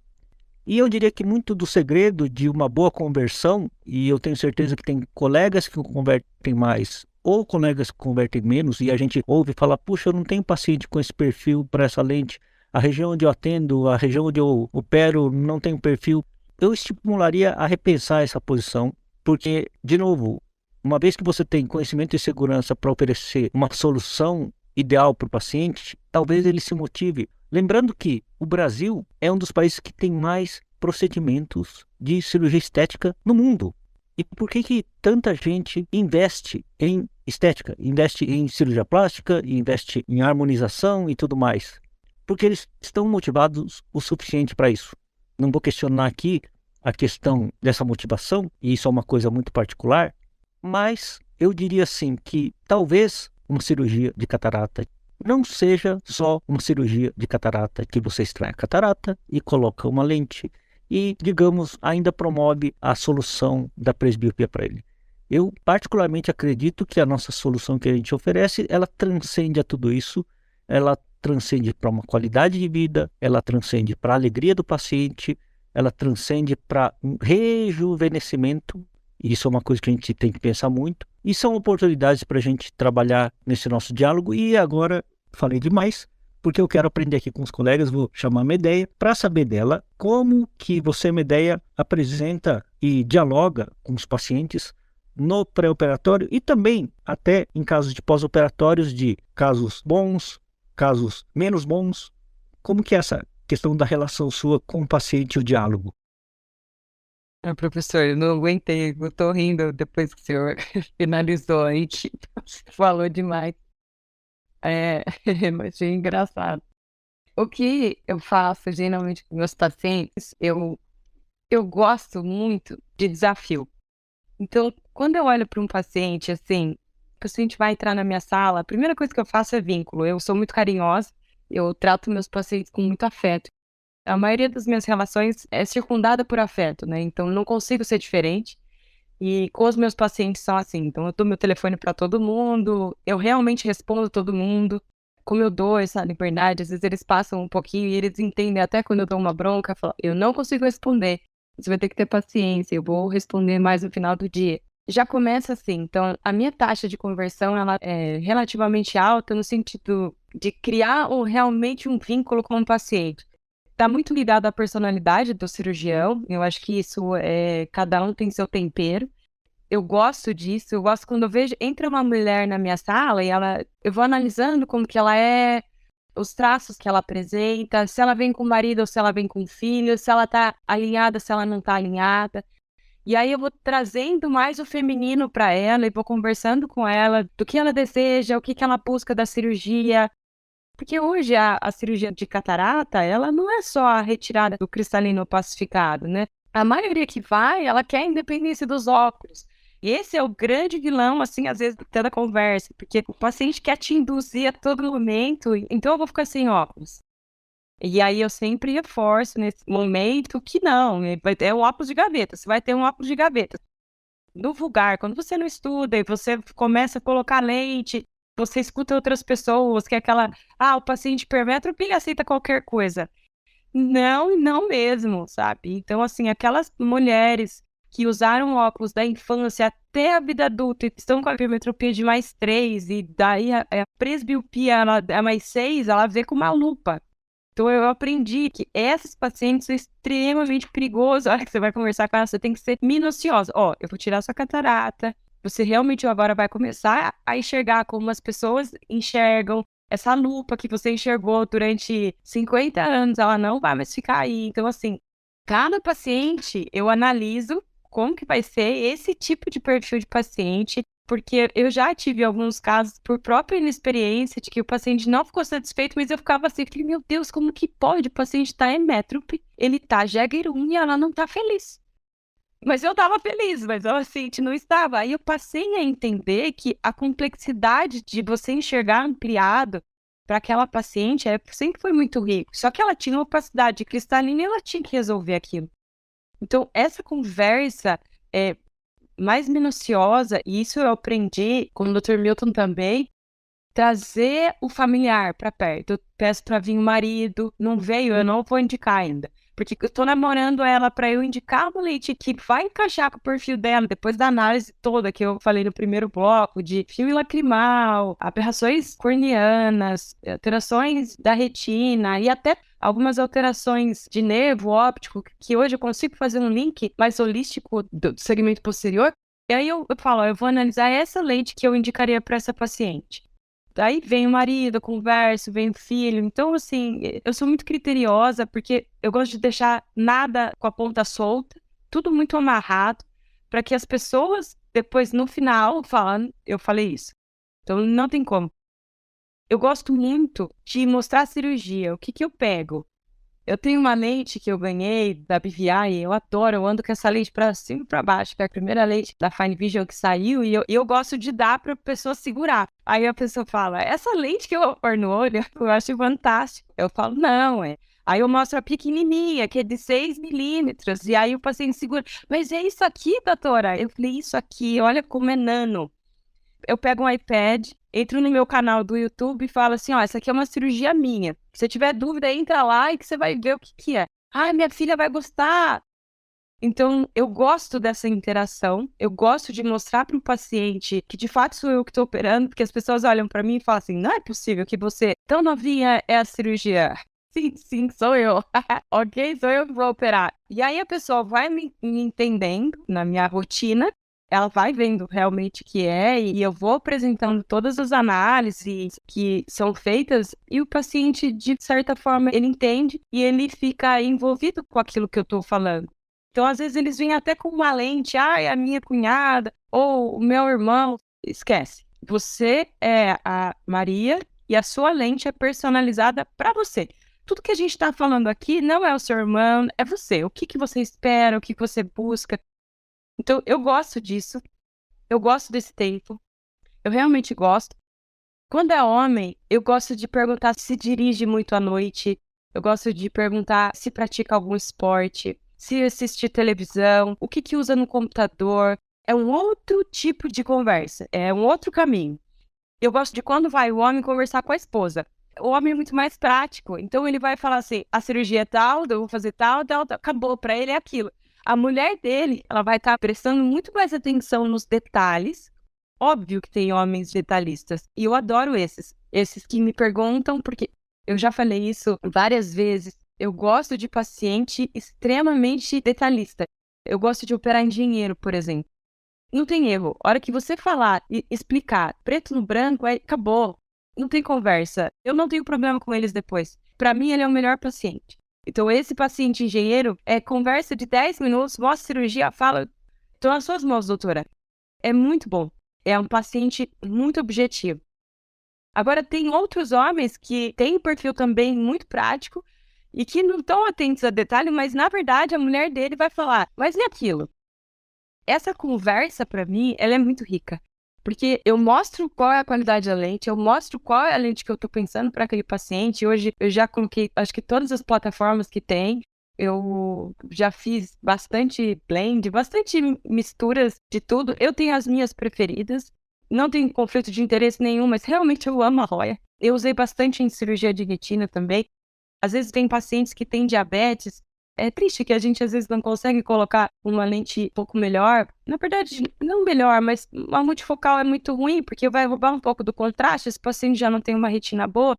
E eu diria que muito do segredo de uma boa conversão, e eu tenho certeza que tem colegas que convertem mais ou colegas que convertem menos, e a gente ouve falar, puxa, eu não tenho paciente com esse perfil para essa lente, a região onde eu atendo, a região onde eu opero não tem perfil. Eu estimularia a repensar essa posição, porque, de novo, uma vez que você tem conhecimento e segurança para oferecer uma solução ideal para o paciente, talvez ele se motive. Lembrando que o Brasil é um dos países que tem mais procedimentos de cirurgia estética no mundo. E por que tanta gente investe em estética, investe em cirurgia plástica, investe em harmonização e tudo mais? Porque eles estão motivados o suficiente para isso. Não vou questionar aqui a questão dessa motivação, e isso é uma coisa muito particular, mas eu diria assim que talvez uma cirurgia de catarata não seja só uma cirurgia de catarata que você extrai a catarata e coloca uma lente e, digamos, ainda promove a solução da presbiopia para ele. Eu particularmente acredito que a nossa solução que a gente oferece, ela transcende a tudo isso, ela transcende para uma qualidade de vida, ela transcende para a alegria do paciente, ela transcende para um rejuvenescimento, e isso é uma coisa que a gente tem que pensar muito, e são oportunidades para a gente trabalhar nesse nosso diálogo. E agora falei demais, porque eu quero aprender aqui com os colegas, vou chamar a Medeia para saber dela como que você, Medeia, apresenta e dialoga com os pacientes no pré-operatório e também até em casos de pós-operatórios, de casos bons, casos menos bons. Como que é essa questão da relação sua com o paciente e o diálogo? Professor, eu não aguentei, eu tô rindo depois que o senhor finalizou aí, tipo, falou demais. Eu achei engraçado. O que eu faço geralmente com meus pacientes, eu gosto muito de desafio. Então, quando eu olho para um paciente, assim, o paciente vai entrar na minha sala, a primeira coisa que eu faço é vínculo. Eu sou muito carinhosa, eu trato meus pacientes com muito afeto. A maioria das minhas relações é circundada por afeto, né? Então, não consigo ser diferente. E com os meus pacientes são assim. Então, eu dou meu telefone para todo mundo, eu realmente respondo todo mundo. Como eu dou essa liberdade, às vezes eles passam um pouquinho e eles entendem até quando eu dou uma bronca, falam, eu não consigo responder. Você vai ter que ter paciência, eu vou responder mais no final do dia. Já começa assim, então a minha taxa de conversão ela é relativamente alta no sentido de criar realmente um vínculo com o paciente. Está muito ligado à personalidade do cirurgião, eu acho que isso cada um tem seu tempero. Eu gosto disso, eu gosto quando eu vejo, entra uma mulher na minha sala e eu vou analisando como que ela é, os traços que ela apresenta, se ela vem com o marido ou se ela vem com o filho, se ela tá alinhada, se ela não tá alinhada. E aí eu vou trazendo mais o feminino para ela e vou conversando com ela do que ela deseja, o que ela busca da cirurgia. Porque hoje a cirurgia de catarata, ela não é só a retirada do cristalino opacificado, né? A maioria que vai, ela quer a independência dos óculos. E esse é o grande vilão, assim, às vezes, até da conversa, porque o paciente quer te induzir a todo momento, então eu vou ficar sem óculos. E aí eu sempre reforço nesse momento que não, vai ter um óculos de gaveta, você vai ter um óculos de gaveta. No vulgar, quando você não estuda e você começa a colocar lente, você escuta outras pessoas, que é aquela, o paciente hipermétrope, ele aceita qualquer coisa. Não, e não mesmo, sabe? Então, assim, aquelas mulheres que usaram óculos da infância até a vida adulta e estão com a hipermetropia de mais 3, e daí a presbiopia ela é mais 6, ela vê com uma lupa. Então, eu aprendi que essas pacientes são extremamente perigosas. A hora que você vai conversar com elas, você tem que ser minuciosa. Eu vou tirar sua catarata. Você realmente agora vai começar a enxergar como as pessoas enxergam. Essa lupa que você enxergou durante 50 anos, ela não vai mais ficar aí. Então, assim, cada paciente eu analiso como que vai ser esse tipo de perfil de paciente, porque eu já tive alguns casos por própria inexperiência de que o paciente não ficou satisfeito, mas eu ficava assim, falei, meu Deus, como que pode? O paciente tá emétrope, ele tá Jaguar-1 e ela não tá feliz. Mas eu tava feliz, mas o paciente não estava. Aí eu passei a entender que a complexidade de você enxergar ampliado para aquela paciente sempre foi muito rico. Só que ela tinha uma opacidade cristalina e ela tinha que resolver aquilo. Então, essa conversa é mais minuciosa, e isso eu aprendi com o Dr. Milton também, trazer o familiar para perto. Eu peço para vir o marido, não veio, eu não vou indicar ainda. Porque eu tô namorando ela para eu indicar uma leite que vai encaixar com o perfil dela, depois da análise toda que eu falei no primeiro bloco, de filme lacrimal, aberrações corneanas, alterações da retina e até algumas alterações de nervo óptico, que hoje eu consigo fazer um link mais holístico do segmento posterior. E aí eu falo, eu vou analisar essa lente que eu indicaria para essa paciente. Daí vem o marido, eu converso, vem o filho. Então, assim, eu sou muito criteriosa porque eu gosto de deixar nada com a ponta solta, tudo muito amarrado, para que as pessoas, depois, no final, falam, eu falei isso. Então, não tem como. Eu gosto muito de mostrar a cirurgia. O que eu pego? Eu tenho uma lente que eu ganhei da BVI, eu adoro, eu ando com essa lente para cima e para baixo, que é a primeira lente da Fine Vision que saiu, e eu gosto de dar para a pessoa segurar. Aí a pessoa fala, essa lente que eu vou pôr no olho, eu acho fantástico. Eu falo, não, Aí eu mostro a pequenininha, que é de 6 milímetros, e aí o paciente segura, mas é isso aqui, doutora? Eu falei, isso aqui, olha como é nano. Eu pego um iPad, entro no meu canal do YouTube e falo assim, essa aqui é uma cirurgia minha. Se você tiver dúvida, entra lá e que você vai ver o que é. Minha filha vai gostar. Então, eu gosto dessa interação, eu gosto de mostrar para o paciente que de fato sou eu que estou operando, porque as pessoas olham para mim e falam assim, não é possível que você, tão novinha, é a cirurgia. Sim, sou eu. Ok, sou eu que vou operar. E aí a pessoa vai me entendendo na minha rotina, ela vai vendo realmente o que é, e eu vou apresentando todas as análises que são feitas, e o paciente, de certa forma, ele entende e ele fica envolvido com aquilo que eu estou falando. Então, às vezes, eles vêm até com uma lente, a minha cunhada, ou o meu irmão. Esquece. Você é a Maria e a sua lente é personalizada para você. Tudo que a gente está falando aqui não é o seu irmão, é você. O que você espera, o que você busca. Então, eu gosto disso. Eu gosto desse tempo. Eu realmente gosto. Quando é homem, eu gosto de perguntar se dirige muito à noite. Eu gosto de perguntar se pratica algum esporte, se assiste televisão, o que usa no computador. É um outro tipo de conversa, é um outro caminho. Eu gosto de quando vai o homem conversar com a esposa. O homem é muito mais prático, então ele vai falar assim, a cirurgia é tal, eu vou fazer tal, acabou, para ele é aquilo. A mulher dele, ela vai estar prestando muito mais atenção nos detalhes. Óbvio que tem homens detalhistas, e eu adoro esses que me perguntam, porque eu já falei isso várias vezes, eu gosto de paciente extremamente detalhista. Eu gosto de operar em dinheiro, por exemplo. Não tem erro. A hora que você falar e explicar preto no branco, acabou. Não tem conversa. Eu não tenho problema com eles depois. Para mim, ele é o melhor paciente. Então, esse paciente engenheiro é conversa de 10 minutos, mostra a cirurgia, fala, estou nas suas mãos, doutora. É muito bom. É um paciente muito objetivo. Agora, tem outros homens que têm um perfil também muito prático e que não estão atentos a detalhe, mas, na verdade, a mulher dele vai falar, mas e aquilo? Essa conversa, para mim, ela é muito rica. Porque eu mostro qual é a qualidade da lente, eu mostro qual é a lente que eu estou pensando para aquele paciente. Hoje eu já coloquei, acho que todas as plataformas que tem. Eu já fiz bastante blend, bastante misturas de tudo. Eu tenho as minhas preferidas. Não tenho conflito de interesse nenhum, mas realmente eu amo a Roya. Eu usei bastante em cirurgia de retina também. Às vezes tem pacientes que têm diabetes. É triste que a gente às vezes não consegue colocar uma lente um pouco melhor. Na verdade, não melhor, mas uma multifocal é muito ruim, porque vai roubar um pouco do contraste. Esse paciente já não tem uma retina boa.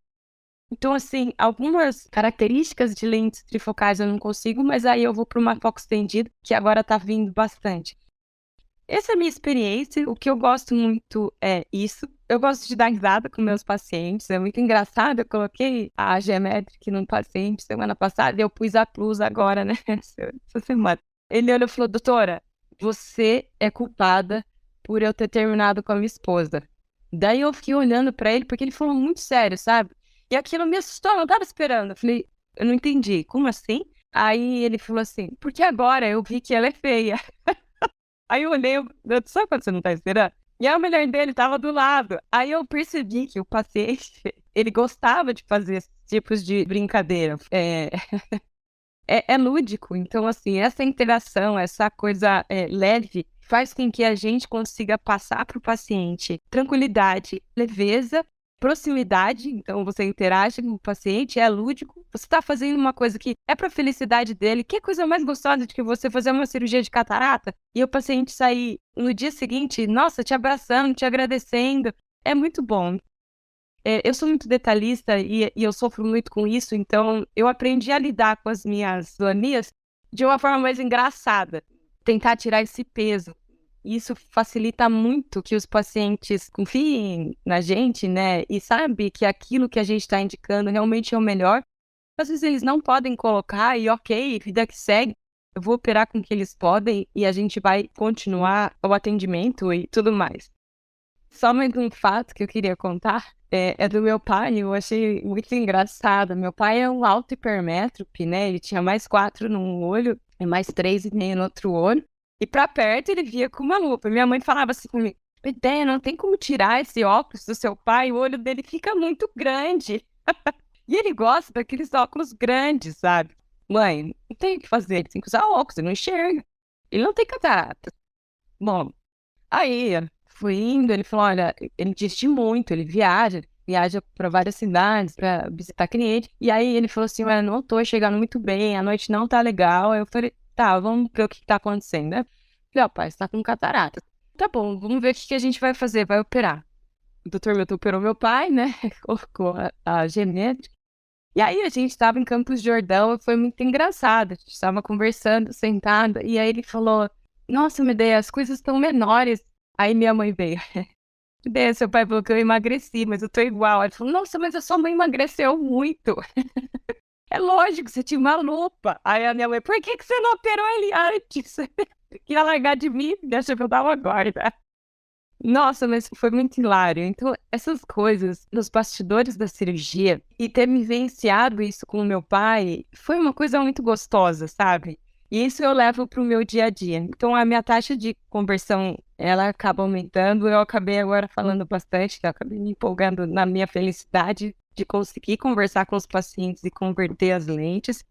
Então, assim, algumas características de lentes trifocais eu não consigo, mas aí eu vou para uma foco estendida, que agora está vindo bastante. Essa é a minha experiência. O que eu gosto muito é isso. Eu gosto de dar risada com meus pacientes. É muito engraçado. Eu coloquei a Geometric num paciente semana passada e eu pus a Plus agora, né? Essa semana. Ele olhou e falou, doutora, você é culpada por eu ter terminado com a minha esposa. Daí eu fiquei olhando pra ele, porque ele falou muito sério, sabe? E aquilo me assustou, eu não tava esperando. Eu falei, eu não entendi. Como assim? Aí ele falou assim, porque agora eu vi que ela é feia. Aí eu olhei, sabe quando você não tá esperando? E a mulher dele tava do lado. Aí eu percebi que o paciente, ele gostava de fazer esses tipos de brincadeira. É lúdico. Então, assim, essa interação, essa coisa leve, faz com que a gente consiga passar para o paciente tranquilidade, leveza, proximidade. Então, você interage com o paciente, é lúdico. Você está fazendo uma coisa que é para a felicidade dele. Que coisa mais gostosa de que você fazer uma cirurgia de catarata e o paciente sair no dia seguinte, nossa, te abraçando, te agradecendo. É muito bom. Eu sou muito detalhista e eu sofro muito com isso, então eu aprendi a lidar com as minhas manias de uma forma mais engraçada. Tentar tirar esse peso. Isso facilita muito que os pacientes confiem na gente, né? E sabe que aquilo que a gente está indicando realmente é o melhor. Às vezes eles não podem colocar e ok, vida que segue. Eu vou operar com o que eles podem e a gente vai continuar o atendimento e tudo mais. Só mais um fato que eu queria contar é do meu pai, eu achei muito engraçado. Meu pai é um alto hipermétrope, né? Ele tinha mais 4 num olho e mais 3,5 no outro olho. E pra perto ele via com uma lupa. Minha mãe falava assim comigo, Ideia, não tem como tirar esse óculos do seu pai, o olho dele fica muito grande. E ele gosta daqueles óculos grandes, sabe? Mãe, não tem o que fazer, ele tem que usar óculos, ele não enxerga. Ele não tem catarata. Bom, aí fui indo, ele falou, olha, ele insiste muito, ele viaja para várias cidades para visitar cliente. E aí ele falou assim, olha, não tô chegando muito bem, a noite não tá legal. Aí eu falei, tá, vamos ver o que tá acontecendo, né? Falei, ó, pai, você tá com catarata. Tá bom, vamos ver o que a gente vai fazer, vai operar. O doutor Milton operou meu pai, né? Colocou a genética. E aí a gente tava em Campos de Jordão e foi muito engraçado. A gente tava conversando, sentada, e aí ele falou, nossa, Medea, as coisas estão menores. Aí minha mãe veio. Daí seu pai falou que eu emagreci, mas eu tô igual. Ele falou, nossa, mas a sua mãe emagreceu muito. É lógico, você tinha uma lupa. Aí a minha mãe, por que você não operou ele antes? Ia largar de mim, deixa que eu dava agora. Nossa, mas foi muito hilário. Então, essas coisas nos bastidores da cirurgia e ter me vivenciado isso com o meu pai foi uma coisa muito gostosa, sabe? E isso eu levo para o meu dia a dia. Então, a minha taxa de conversão, ela acaba aumentando. Eu acabei agora falando bastante, eu acabei me empolgando na minha felicidade de conseguir conversar com os pacientes e converter as lentes.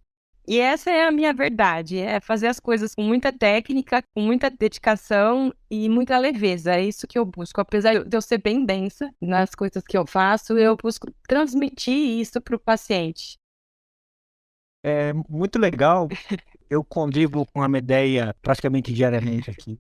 E essa é a minha verdade, é fazer as coisas com muita técnica, com muita dedicação e muita leveza. É isso que eu busco. Apesar de eu ser bem densa nas coisas que eu faço, eu busco transmitir isso para o paciente. É muito legal. Eu convivo com a Medea praticamente diariamente aqui.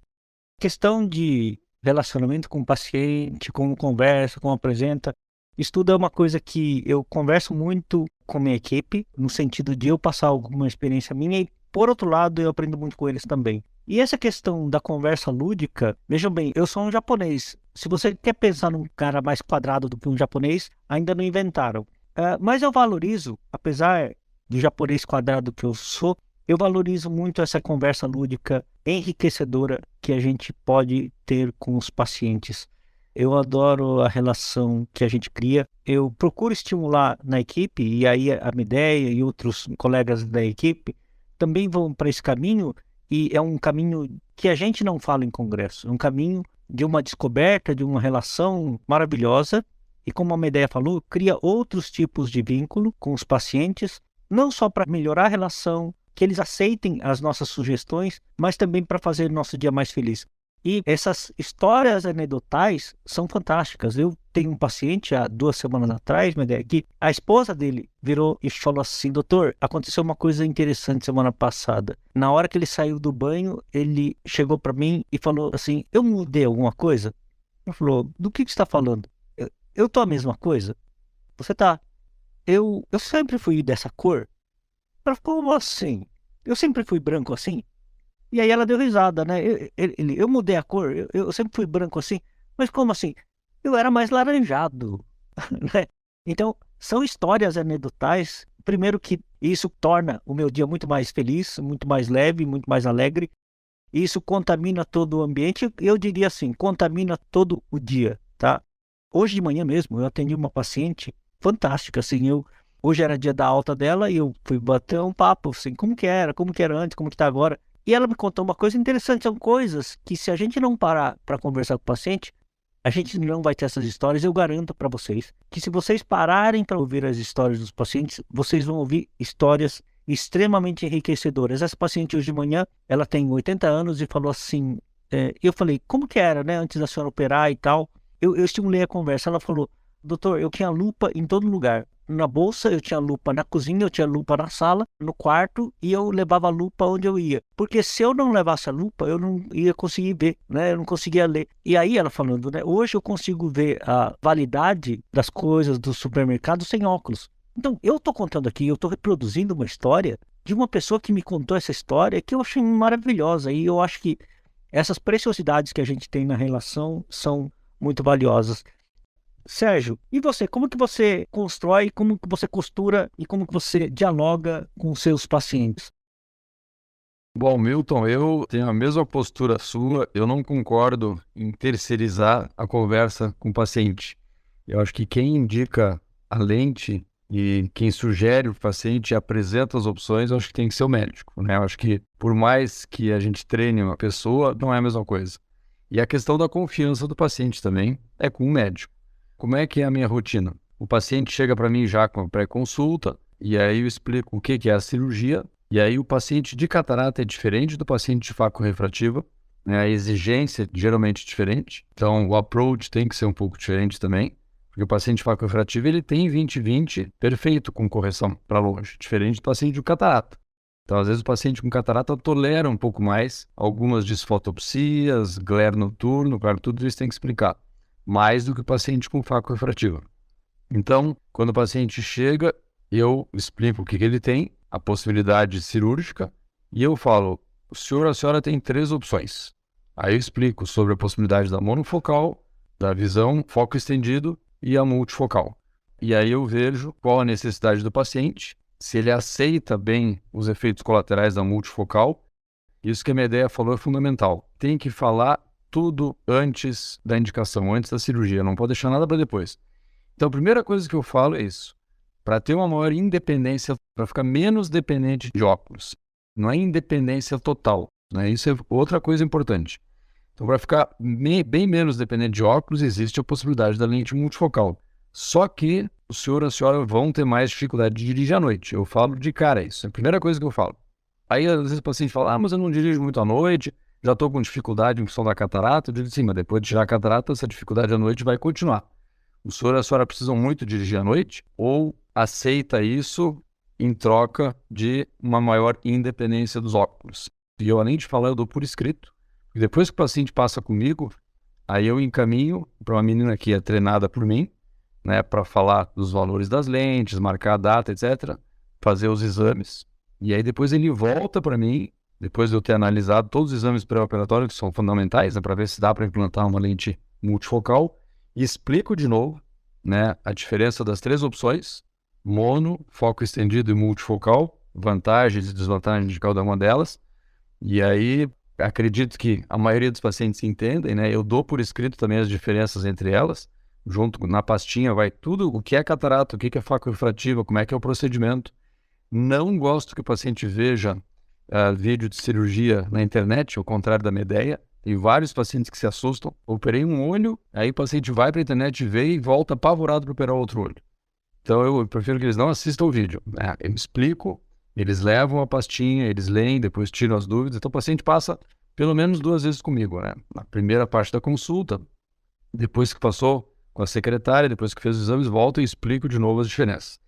Questão de relacionamento com o paciente, como conversa, como apresenta. Isso tudo é uma coisa que eu converso muito com minha equipe, no sentido de eu passar alguma experiência minha e, por outro lado, eu aprendo muito com eles também. E essa questão da conversa lúdica, vejam bem, eu sou um japonês. Se você quer pensar num cara mais quadrado do que um japonês, ainda não inventaram. Mas eu valorizo, apesar do japonês quadrado que eu sou, eu valorizo muito essa conversa lúdica enriquecedora que a gente pode ter com os pacientes. Eu adoro a relação que a gente cria. Eu procuro estimular na equipe, e aí a Medea e outros colegas da equipe também vão para esse caminho, e é um caminho que a gente não fala em congresso. É um caminho de uma descoberta, de uma relação maravilhosa, e como a Medea falou, cria outros tipos de vínculo com os pacientes, não só para melhorar a relação, que eles aceitem as nossas sugestões, mas também para fazer o nosso dia mais feliz. E essas histórias anedotais são fantásticas. Eu tenho um paciente há 2 semanas atrás, que a esposa dele virou e falou assim: doutor, aconteceu uma coisa interessante semana passada. Na hora que ele saiu do banho, ele chegou para mim e falou assim: eu mudei alguma coisa? Ele falou: do que você está falando? Eu tô a mesma coisa? Você tá. Eu sempre fui dessa cor? Ela falou: como assim? Eu sempre fui branco assim? E aí ela deu risada, né? Eu mudei a cor, eu sempre fui branco assim. Mas como assim? Eu era mais laranjado, né? Então, são histórias anedotais. Primeiro que isso torna o meu dia muito mais feliz, muito mais leve, muito mais alegre. E isso contamina todo o ambiente. Eu diria assim, contamina todo o dia, tá? Hoje de manhã mesmo, eu atendi uma paciente fantástica, assim. Hoje era dia da alta dela e eu fui bater um papo, assim, como que era antes, como que tá agora. E ela me contou uma coisa interessante, são coisas que se a gente não parar para conversar com o paciente, a gente não vai ter essas histórias. Eu garanto para vocês que se vocês pararem para ouvir as histórias dos pacientes, vocês vão ouvir histórias extremamente enriquecedoras. Essa paciente hoje de manhã, ela tem 80 anos e falou assim, eu falei, como que era, né, antes da senhora operar e tal. Eu estimulei a conversa, ela falou: doutor, eu tinha lupa em todo lugar. Na bolsa, eu tinha lupa na cozinha, eu tinha lupa na sala, no quarto, e eu levava a lupa onde eu ia. Porque se eu não levasse a lupa, eu não ia conseguir ver, né? Eu não conseguia ler. E aí ela falando, né? Hoje eu consigo ver a validade das coisas do supermercado sem óculos. Então, eu estou contando aqui, eu estou reproduzindo uma história de uma pessoa que me contou essa história que eu achei maravilhosa. E eu acho que essas preciosidades que a gente tem na relação são muito valiosas. Sérgio, e você? Como que você constrói, como que você costura e como que você dialoga com os seus pacientes? Bom, Milton, eu tenho a mesma postura sua. Eu não concordo em terceirizar a conversa com o paciente. Eu acho que quem indica a lente e quem sugere o paciente e apresenta as opções, eu acho que tem que ser o médico, né? Eu acho que por mais que a gente treine uma pessoa, não é a mesma coisa. E a questão da confiança do paciente também é com o médico. Como é que é a minha rotina? O paciente chega para mim já com a pré-consulta e aí eu explico o que é a cirurgia. E aí o paciente de catarata é diferente do paciente de fácula refrativa, né? A exigência é geralmente diferente. Então o approach tem que ser um pouco diferente também, porque o paciente de fácula refrativa ele tem 20/20 perfeito com correção para longe, diferente do paciente de catarata. Então às vezes o paciente com catarata tolera um pouco mais algumas disfotopsias, glare noturno, claro, tudo isso tem que explicar. Mais do que o paciente com fácula refrativa. Então, quando o paciente chega, eu explico o que ele tem, a possibilidade cirúrgica, e eu falo, o senhor, a senhora tem 3 opções. Aí eu explico sobre a possibilidade da monofocal, da visão, foco estendido e a multifocal. E aí eu vejo qual a necessidade do paciente se ele aceita bem os efeitos colaterais da multifocal. Isso que a Medea falou é fundamental. Tem que falar tudo antes da indicação, antes da cirurgia, não pode deixar nada para depois. Então, a primeira coisa que eu falo é isso. Para ter uma maior independência, para ficar menos dependente de óculos. Não é independência total, né? Isso é outra coisa importante. Então, para ficar bem menos dependente de óculos, existe a possibilidade da lente multifocal. Só que o senhor e a senhora vão ter mais dificuldade de dirigir à noite. Eu falo de cara isso. É a primeira coisa que eu falo. Aí, às vezes, o paciente fala, mas eu não dirijo muito à noite, já estou com dificuldade em função da catarata. Eu digo, sim, mas depois de tirar a catarata, essa dificuldade à noite vai continuar. O senhor e a senhora precisam muito dirigir à noite ou aceita isso em troca de uma maior independência dos óculos? E eu, além de falar, eu dou por escrito. E depois que o paciente passa comigo, aí eu encaminho para uma menina que é treinada por mim, né, para falar dos valores das lentes, marcar a data, etc., fazer os exames. E aí depois ele volta para mim, depois de eu ter analisado todos os exames pré-operatórios, que são fundamentais, né, para ver se dá para implantar uma lente multifocal, e explico de novo, né, a diferença das 3 opções, mono, foco estendido e multifocal, vantagens e desvantagens de cada uma delas. E aí acredito que a maioria dos pacientes entendem, né? Eu dou por escrito também as diferenças entre elas. Junto na pastinha vai tudo, o que é catarata, o que é foco refrativa, como é que é o procedimento. Não gosto que o paciente veja vídeo de cirurgia na internet, ao contrário da Medea. Tem vários pacientes que se assustam. Operei um olho, aí o paciente vai para a internet, vê e volta apavorado para operar outro olho. Então eu prefiro que eles não assistam o vídeo. Eu explico, eles levam a pastinha, eles leem, depois tiram as dúvidas. Então o paciente passa pelo menos 2 vezes comigo, né? Na primeira parte da consulta, depois que passou com a secretária, depois que fez os exames, volta e explico de novo as diferenças.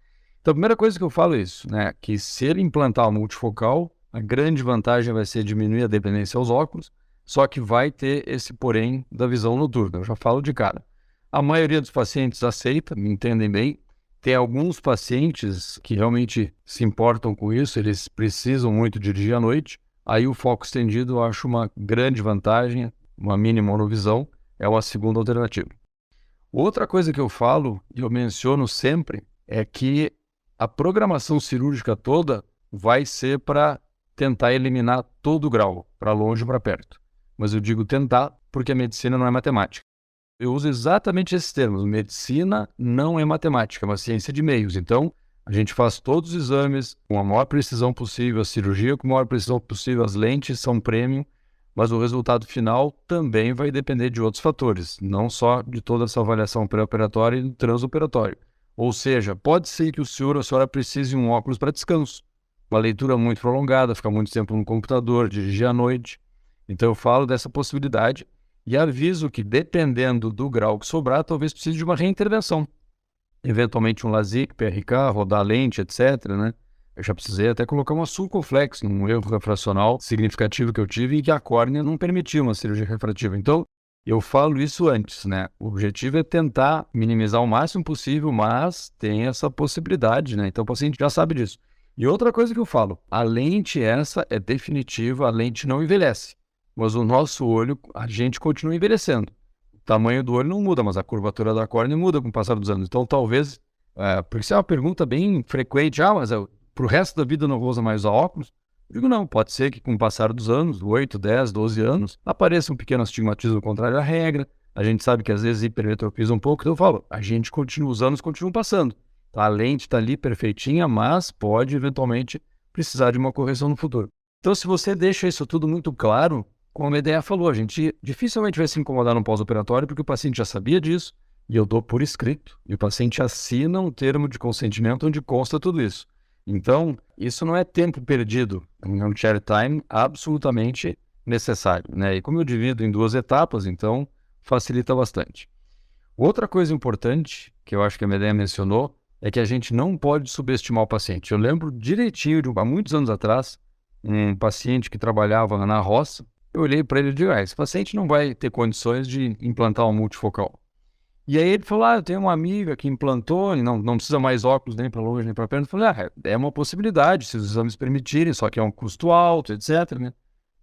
Então a primeira coisa que eu falo é isso, né? Que se ele implantar o multifocal, a grande vantagem vai ser diminuir a dependência aos óculos, só que vai ter esse porém da visão noturna. Eu já falo de cara. A maioria dos pacientes aceita, me entendem bem. Tem alguns pacientes que realmente se importam com isso, eles precisam muito dirigir à noite. Aí o foco estendido eu acho uma grande vantagem, uma mini monovisão, é uma segunda alternativa. Outra coisa que eu falo, e eu menciono sempre, é que a programação cirúrgica toda vai ser para tentar eliminar todo o grau, para longe ou para perto. Mas eu digo tentar porque a medicina não é matemática. Eu uso exatamente esses termos. Medicina não é matemática, é uma ciência de meios. Então, a gente faz todos os exames com a maior precisão possível, a cirurgia com a maior precisão possível, as lentes são premium, mas o resultado final também vai depender de outros fatores, não só de toda essa avaliação pré-operatória e transoperatório. Ou seja, pode ser que o senhor ou a senhora precise de um óculos para descanso, uma leitura muito prolongada, ficar muito tempo no computador, dirigir à noite. Então eu falo dessa possibilidade e aviso que, dependendo do grau que sobrar, talvez precise de uma reintervenção. Eventualmente um LASIK, PRK, rodar lente, etc., né? Eu já precisei até colocar uma sulcoflex num erro refracional significativo que eu tive e que a córnea não permitia uma cirurgia refrativa. Então, eu falo isso antes, né? O objetivo é tentar minimizar o máximo possível, mas tem essa possibilidade, né? Então o paciente já sabe disso. E outra coisa que eu falo, a lente essa é definitiva, a lente não envelhece. Mas o nosso olho, a gente continua envelhecendo. O tamanho do olho não muda, mas a curvatura da córnea muda com o passar dos anos. Então, talvez, porque isso é uma pergunta bem frequente, mas para o resto da vida eu não vou usar mais óculos? Eu digo, não, pode ser que com o passar dos anos, 8, 10, 12 anos, apareça um pequeno astigmatismo contrário à regra. A gente sabe que às vezes hipermetropia um pouco, então eu falo, a gente continua, os anos continuam passando. A lente está ali perfeitinha, mas pode eventualmente precisar de uma correção no futuro. Então, se você deixa isso tudo muito claro, como a Medea falou, a gente dificilmente vai se incomodar no pós-operatório porque o paciente já sabia disso e eu dou por escrito. E o paciente assina um termo de consentimento onde consta tudo isso. Então, isso não é tempo perdido, é um share time absolutamente necessário, né? E como eu divido em 2 etapas, então facilita bastante. Outra coisa importante, que eu acho que a Medea mencionou, é que a gente não pode subestimar o paciente. Eu lembro direitinho, há muitos anos atrás, um paciente que trabalhava na roça, eu olhei para ele e digo, esse paciente não vai ter condições de implantar um multifocal. E aí ele falou, eu tenho uma amiga que implantou, e não precisa mais óculos nem para longe nem para perto. Eu falei, é uma possibilidade, se os exames permitirem, só que é um custo alto, etc., né?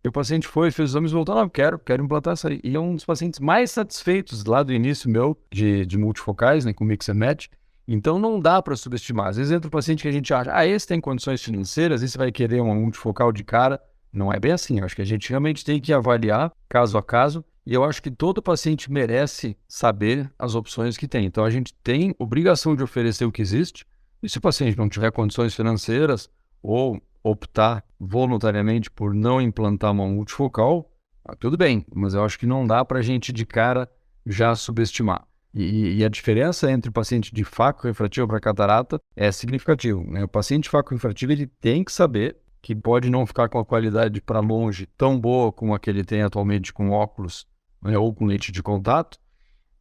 E o paciente foi, fez os exames e voltou, quero implantar isso aí. E é um dos pacientes mais satisfeitos lá do início meu de multifocais, né, com mix and match. Então não dá para subestimar. Às vezes entra um paciente que a gente acha, esse tem condições financeiras, esse vai querer uma multifocal de cara. Não é bem assim. Eu acho que a gente realmente tem que avaliar caso a caso. E eu acho que todo paciente merece saber as opções que tem. Então a gente tem obrigação de oferecer o que existe. E se o paciente não tiver condições financeiras ou optar voluntariamente por não implantar uma multifocal, tudo bem. Mas eu acho que não dá para a gente de cara já subestimar. E a diferença entre o paciente de foco refrativo para catarata é significativo, né? O paciente de foco refrativo ele tem que saber que pode não ficar com a qualidade para longe tão boa como a que ele tem atualmente com óculos, né, ou com lente de contato.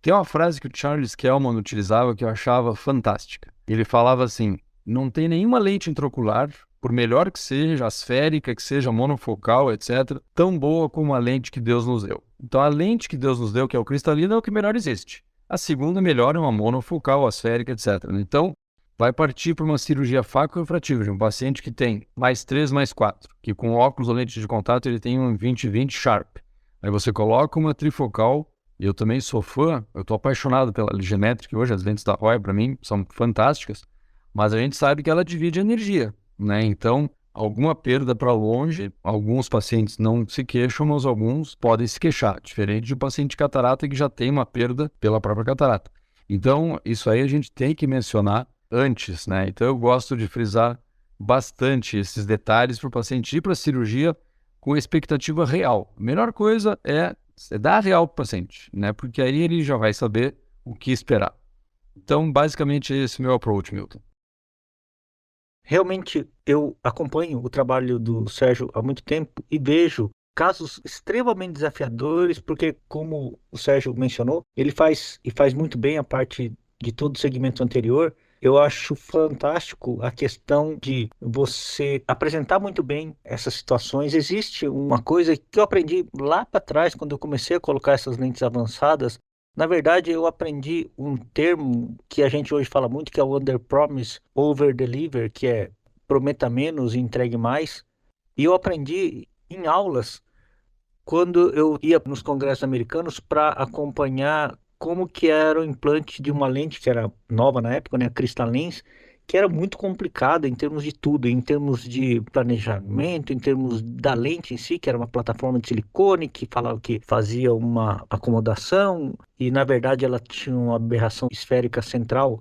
Tem uma frase que o Charles Kellman utilizava que eu achava fantástica. Ele falava assim, não tem nenhuma lente intraocular, por melhor que seja, asférica, que seja monofocal, etc., tão boa como a lente que Deus nos deu. Então a lente que Deus nos deu, que é o cristalino, é o que melhor existe. A segunda melhor é uma monofocal, asférica, etc. Então, vai partir para uma cirurgia faco-refrativa de um paciente que tem mais 3, mais 4, que com óculos ou lente de contato ele tem um 20/20 Sharp. Aí você coloca uma trifocal, e eu também sou fã, eu estou apaixonado pela Ligemetric hoje, as lentes da Roy para mim são fantásticas, mas a gente sabe que ela divide energia, né? Então, alguma perda para longe, alguns pacientes não se queixam, mas alguns podem se queixar, diferente de um paciente de catarata que já tem uma perda pela própria catarata. Então, isso aí a gente tem que mencionar antes, né? Então, eu gosto de frisar bastante esses detalhes para o paciente ir para a cirurgia com expectativa real. A melhor coisa é dar real para o paciente, né? Porque aí ele já vai saber o que esperar. Então, basicamente, esse é o meu approach, Milton. Realmente, eu acompanho o trabalho do Sérgio há muito tempo e vejo casos extremamente desafiadores, porque, como o Sérgio mencionou, ele faz muito bem a parte de todo o segmento anterior. Eu acho fantástico a questão de você apresentar muito bem essas situações. Existe uma coisa que eu aprendi lá para trás, quando eu comecei a colocar essas lentes avançadas. Na verdade, eu aprendi um termo que a gente hoje fala muito, que é o under promise, over deliver, que é prometa menos e entregue mais. E eu aprendi em aulas quando eu ia nos congressos americanos para acompanhar como que era o implante de uma lente que era nova na época, né, a Crystalens, que era muito complicada em termos de tudo, em termos de planejamento, em termos da lente em si, que era uma plataforma de silicone, que falava que fazia uma acomodação, e na verdade ela tinha uma aberração esférica central.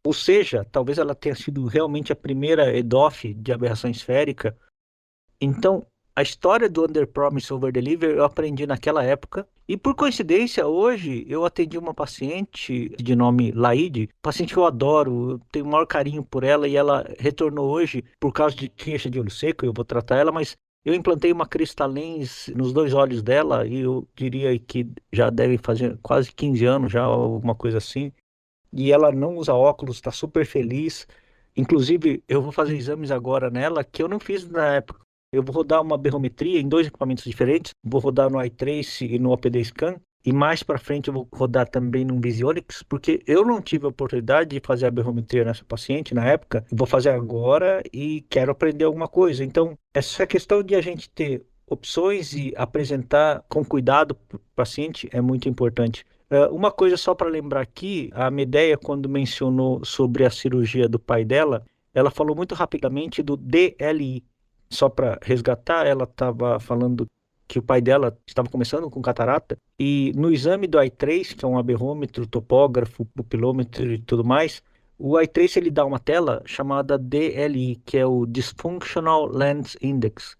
Ou seja, talvez ela tenha sido realmente a primeira EDOF de aberração esférica. Então, a história do Under Promise Over Deliver eu aprendi naquela época. E por coincidência, hoje eu atendi uma paciente de nome Laide, paciente que eu adoro, eu tenho o maior carinho por ela e ela retornou hoje por causa de queixa de olho seco, eu vou tratar ela, mas eu implantei uma Crystalens nos 2 olhos dela e eu diria que já deve fazer quase 15 anos já, alguma coisa assim. E ela não usa óculos, está super feliz. Inclusive, eu vou fazer exames agora nela que eu não fiz na época. Eu vou rodar uma berrometria em 2 equipamentos diferentes. Vou rodar no iTrace e no OPD Scan. E mais para frente eu vou rodar também no Visionix, porque eu não tive a oportunidade de fazer a berrometria nessa paciente na época. Vou fazer agora e quero aprender alguma coisa. Então, essa questão de a gente ter opções e apresentar com cuidado para o paciente é muito importante. Uma coisa só para lembrar aqui, a Medeia, quando mencionou sobre a cirurgia do pai dela, ela falou muito rapidamente do DLI. Só para resgatar, ela estava falando que o pai dela estava começando com catarata, e no exame do i3, que é um aberrômetro, topógrafo, pupilômetro e tudo mais, o i3 ele dá uma tela chamada DLI, que é o Dysfunctional Lens Index.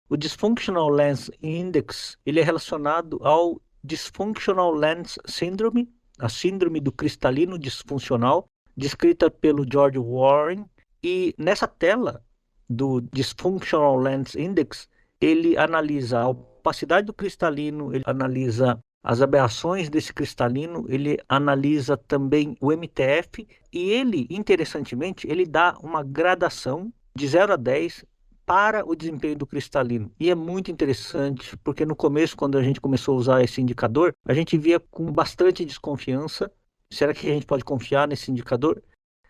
O Dysfunctional Lens Index ele é relacionado ao Dysfunctional Lens Syndrome, a síndrome do cristalino disfuncional, descrita pelo George Warren, e nessa tela do Dysfunctional Lens Index, ele analisa a opacidade do cristalino, ele analisa as aberrações desse cristalino, ele analisa também o MTF e ele, interessantemente, ele dá uma gradação de 0 a 10 para o desempenho do cristalino. E é muito interessante, porque no começo, quando a gente começou a usar esse indicador, a gente via com bastante desconfiança. Será que a gente pode confiar nesse indicador?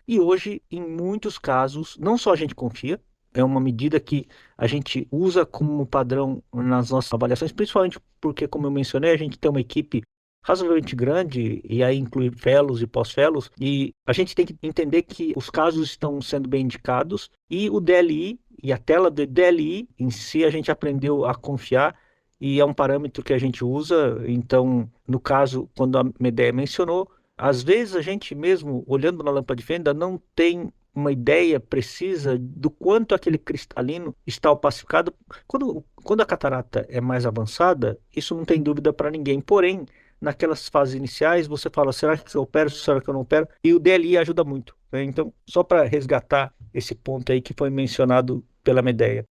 E hoje, em muitos casos, não só a gente confia, é uma medida que a gente usa como padrão nas nossas avaliações, principalmente porque, como eu mencionei, a gente tem uma equipe razoavelmente grande, e aí inclui felos e pós-felos, e a gente tem que entender que os casos estão sendo bem indicados, e o DLI, e a tela do DLI em si, a gente aprendeu a confiar, e é um parâmetro que a gente usa. Então, no caso, quando a Medea mencionou, às vezes a gente mesmo, olhando na lâmpada de fenda, não tem uma ideia precisa do quanto aquele cristalino está opacificado. Quando a catarata é mais avançada, isso não tem dúvida para ninguém. Porém, naquelas fases iniciais, você fala, será que eu opero, será que eu não opero? E o DLI ajuda muito, né? Então, só para resgatar esse ponto aí que foi mencionado pela Medea.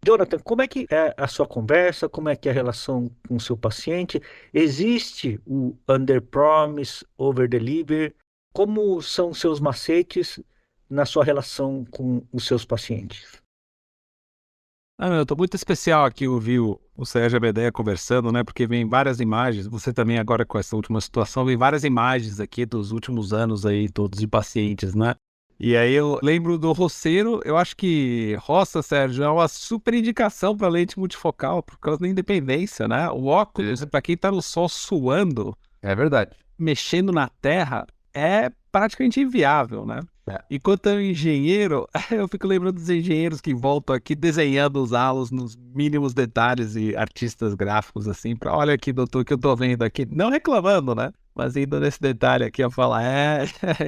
Jonathan, como é que é a sua conversa? Como é que é a relação com o seu paciente? Existe o under promise, over deliver? Como são seus macetes na sua relação com os seus pacientes? Eu tô muito especial aqui ouvir o Sérgio e a Medea conversando, né? Porque vem várias imagens, você também agora com essa última situação, vem várias imagens aqui dos últimos anos aí, todos de pacientes, né? E aí eu lembro do roceiro, eu acho que roça, Sérgio, é uma super indicação para lente multifocal, por causa da independência, né? O óculos, para quem tá no sol suando, É verdade. mexendo na terra, é praticamente inviável, né? É. Enquanto eu engenheiro, eu fico lembrando dos engenheiros que voltam aqui desenhando os halos nos mínimos detalhes e artistas gráficos assim, para olha aqui, doutor, o que eu tô vendo aqui, não reclamando, né? Mas indo nesse detalhe aqui, eu falo,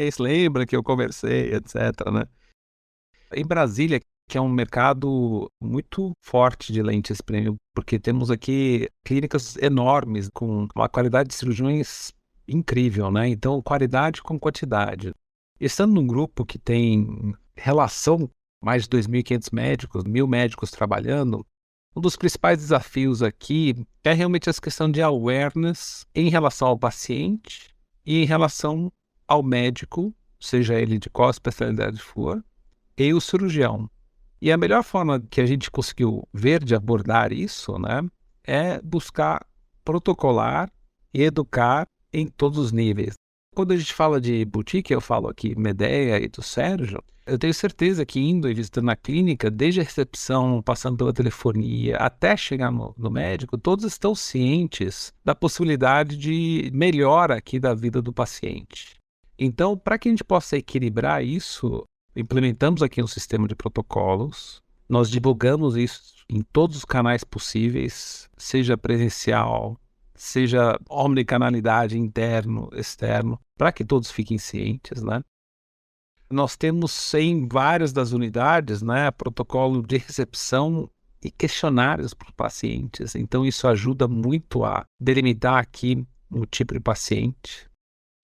isso lembra que eu conversei, etc, né? Em Brasília, que é um mercado muito forte de lentes premium, porque temos aqui clínicas enormes com uma qualidade de cirurgiões incrível, né? Então, qualidade com quantidade. Estando num grupo que tem relação mais de 2.500 médicos, 1.000 médicos trabalhando, um dos principais desafios aqui é realmente essa questão de awareness em relação ao paciente e em relação ao médico, seja ele de qual especialidade for, e o cirurgião. E a melhor forma que a gente conseguiu ver de abordar isso, né, é buscar protocolar e educar em todos os níveis. Quando a gente fala de boutique, eu falo aqui Medea e do Sérgio, eu tenho certeza que indo e visitando na clínica, desde a recepção, passando pela telefonia, até chegar no médico, todos estão cientes da possibilidade de melhora aqui da vida do paciente. Então, para que a gente possa equilibrar isso, implementamos aqui um sistema de protocolos, nós divulgamos isso em todos os canais possíveis, seja presencial, seja omnicanalidade, interno, externo, para que todos fiquem cientes, né? Nós temos em várias das unidades, né, protocolo de recepção e questionários para os pacientes. Então isso ajuda muito a delimitar aqui o tipo de paciente.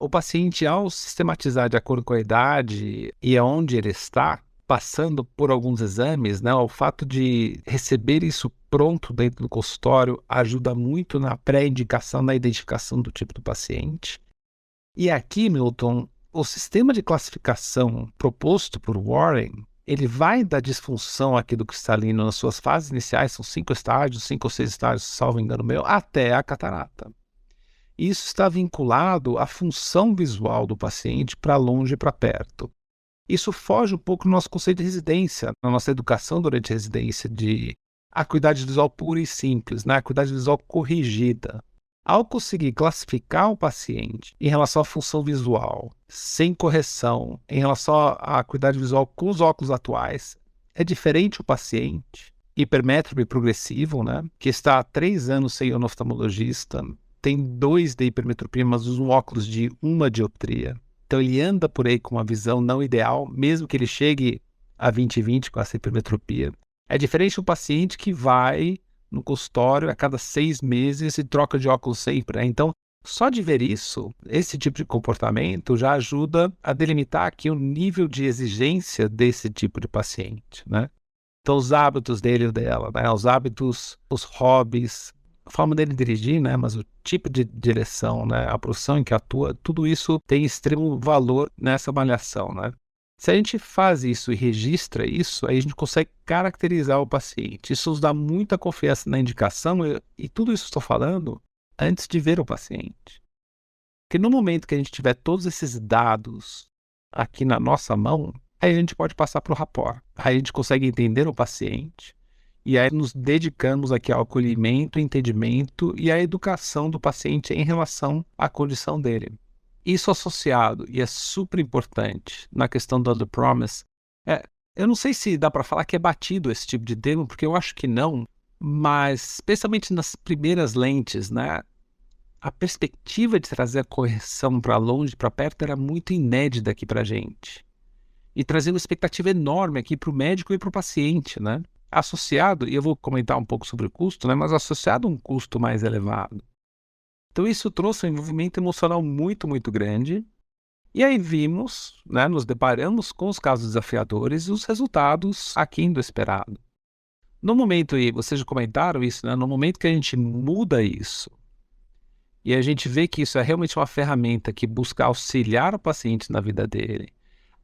O paciente, ao sistematizar de acordo com a idade e aonde ele está, passando por alguns exames, né, o fato de receber isso pronto dentro do consultório ajuda muito na pré-indicação, na identificação do tipo do paciente. E aqui, Milton, o sistema de classificação proposto por Warren, ele vai da disfunção aqui do cristalino nas suas fases iniciais, são 5 estágios, 5 ou 6 estágios, salvo engano meu, até a catarata. Isso está vinculado à função visual do paciente para longe e para perto. Isso foge um pouco do nosso conceito de residência, na nossa educação durante a residência de acuidade visual pura e simples, né? Acuidade visual corrigida. Ao conseguir classificar o paciente em relação à função visual, sem correção, em relação à acuidade visual com os óculos atuais, é diferente o paciente hipermétrope progressivo, né? Que está há 3 anos sem um oftalmologista, tem 2 de hipermetropia, mas usa um óculos de 1 dioptria. Então ele anda por aí com uma visão não ideal, mesmo que ele chegue a 20/20 com essa hipermetropia. É diferente do paciente que vai no consultório a cada 6 meses e troca de óculos sempre, né? Então, só de ver isso, esse tipo de comportamento já ajuda a delimitar aqui o nível de exigência desse tipo de paciente, né? Então, os hábitos dele ou dela, né? Os hábitos, os hobbies, a forma dele dirigir, né? Mas o tipo de direção, né? A profissão em que atua, tudo isso tem extremo valor nessa avaliação, né? Se a gente faz isso e registra isso, aí a gente consegue caracterizar o paciente. Isso nos dá muita confiança na indicação e tudo isso que estou falando antes de ver o paciente. Porque no momento que a gente tiver todos esses dados aqui na nossa mão, aí a gente pode passar para o rapport. Aí a gente consegue entender o paciente E aí nos dedicamos aqui ao acolhimento, entendimento e à educação do paciente em relação à condição dele. Isso associado, e é super importante, na questão do The Promise, eu não sei se dá para falar que é batido esse tipo de termo, porque eu acho que não, mas especialmente nas primeiras lentes, né? A perspectiva de trazer a correção para longe, para perto, era muito inédita aqui para a gente. E trazendo uma expectativa enorme aqui para o médico e para o paciente, né? Associado, e eu vou comentar um pouco sobre o custo, né? Mas associado a um custo mais elevado. Então isso trouxe um envolvimento emocional muito, muito grande. E aí vimos, né? Nos deparamos com os casos desafiadores e os resultados aquém do esperado. No momento, e vocês já comentaram isso, né? No momento que a gente muda isso, e a gente vê que isso é realmente uma ferramenta que busca auxiliar o paciente na vida dele,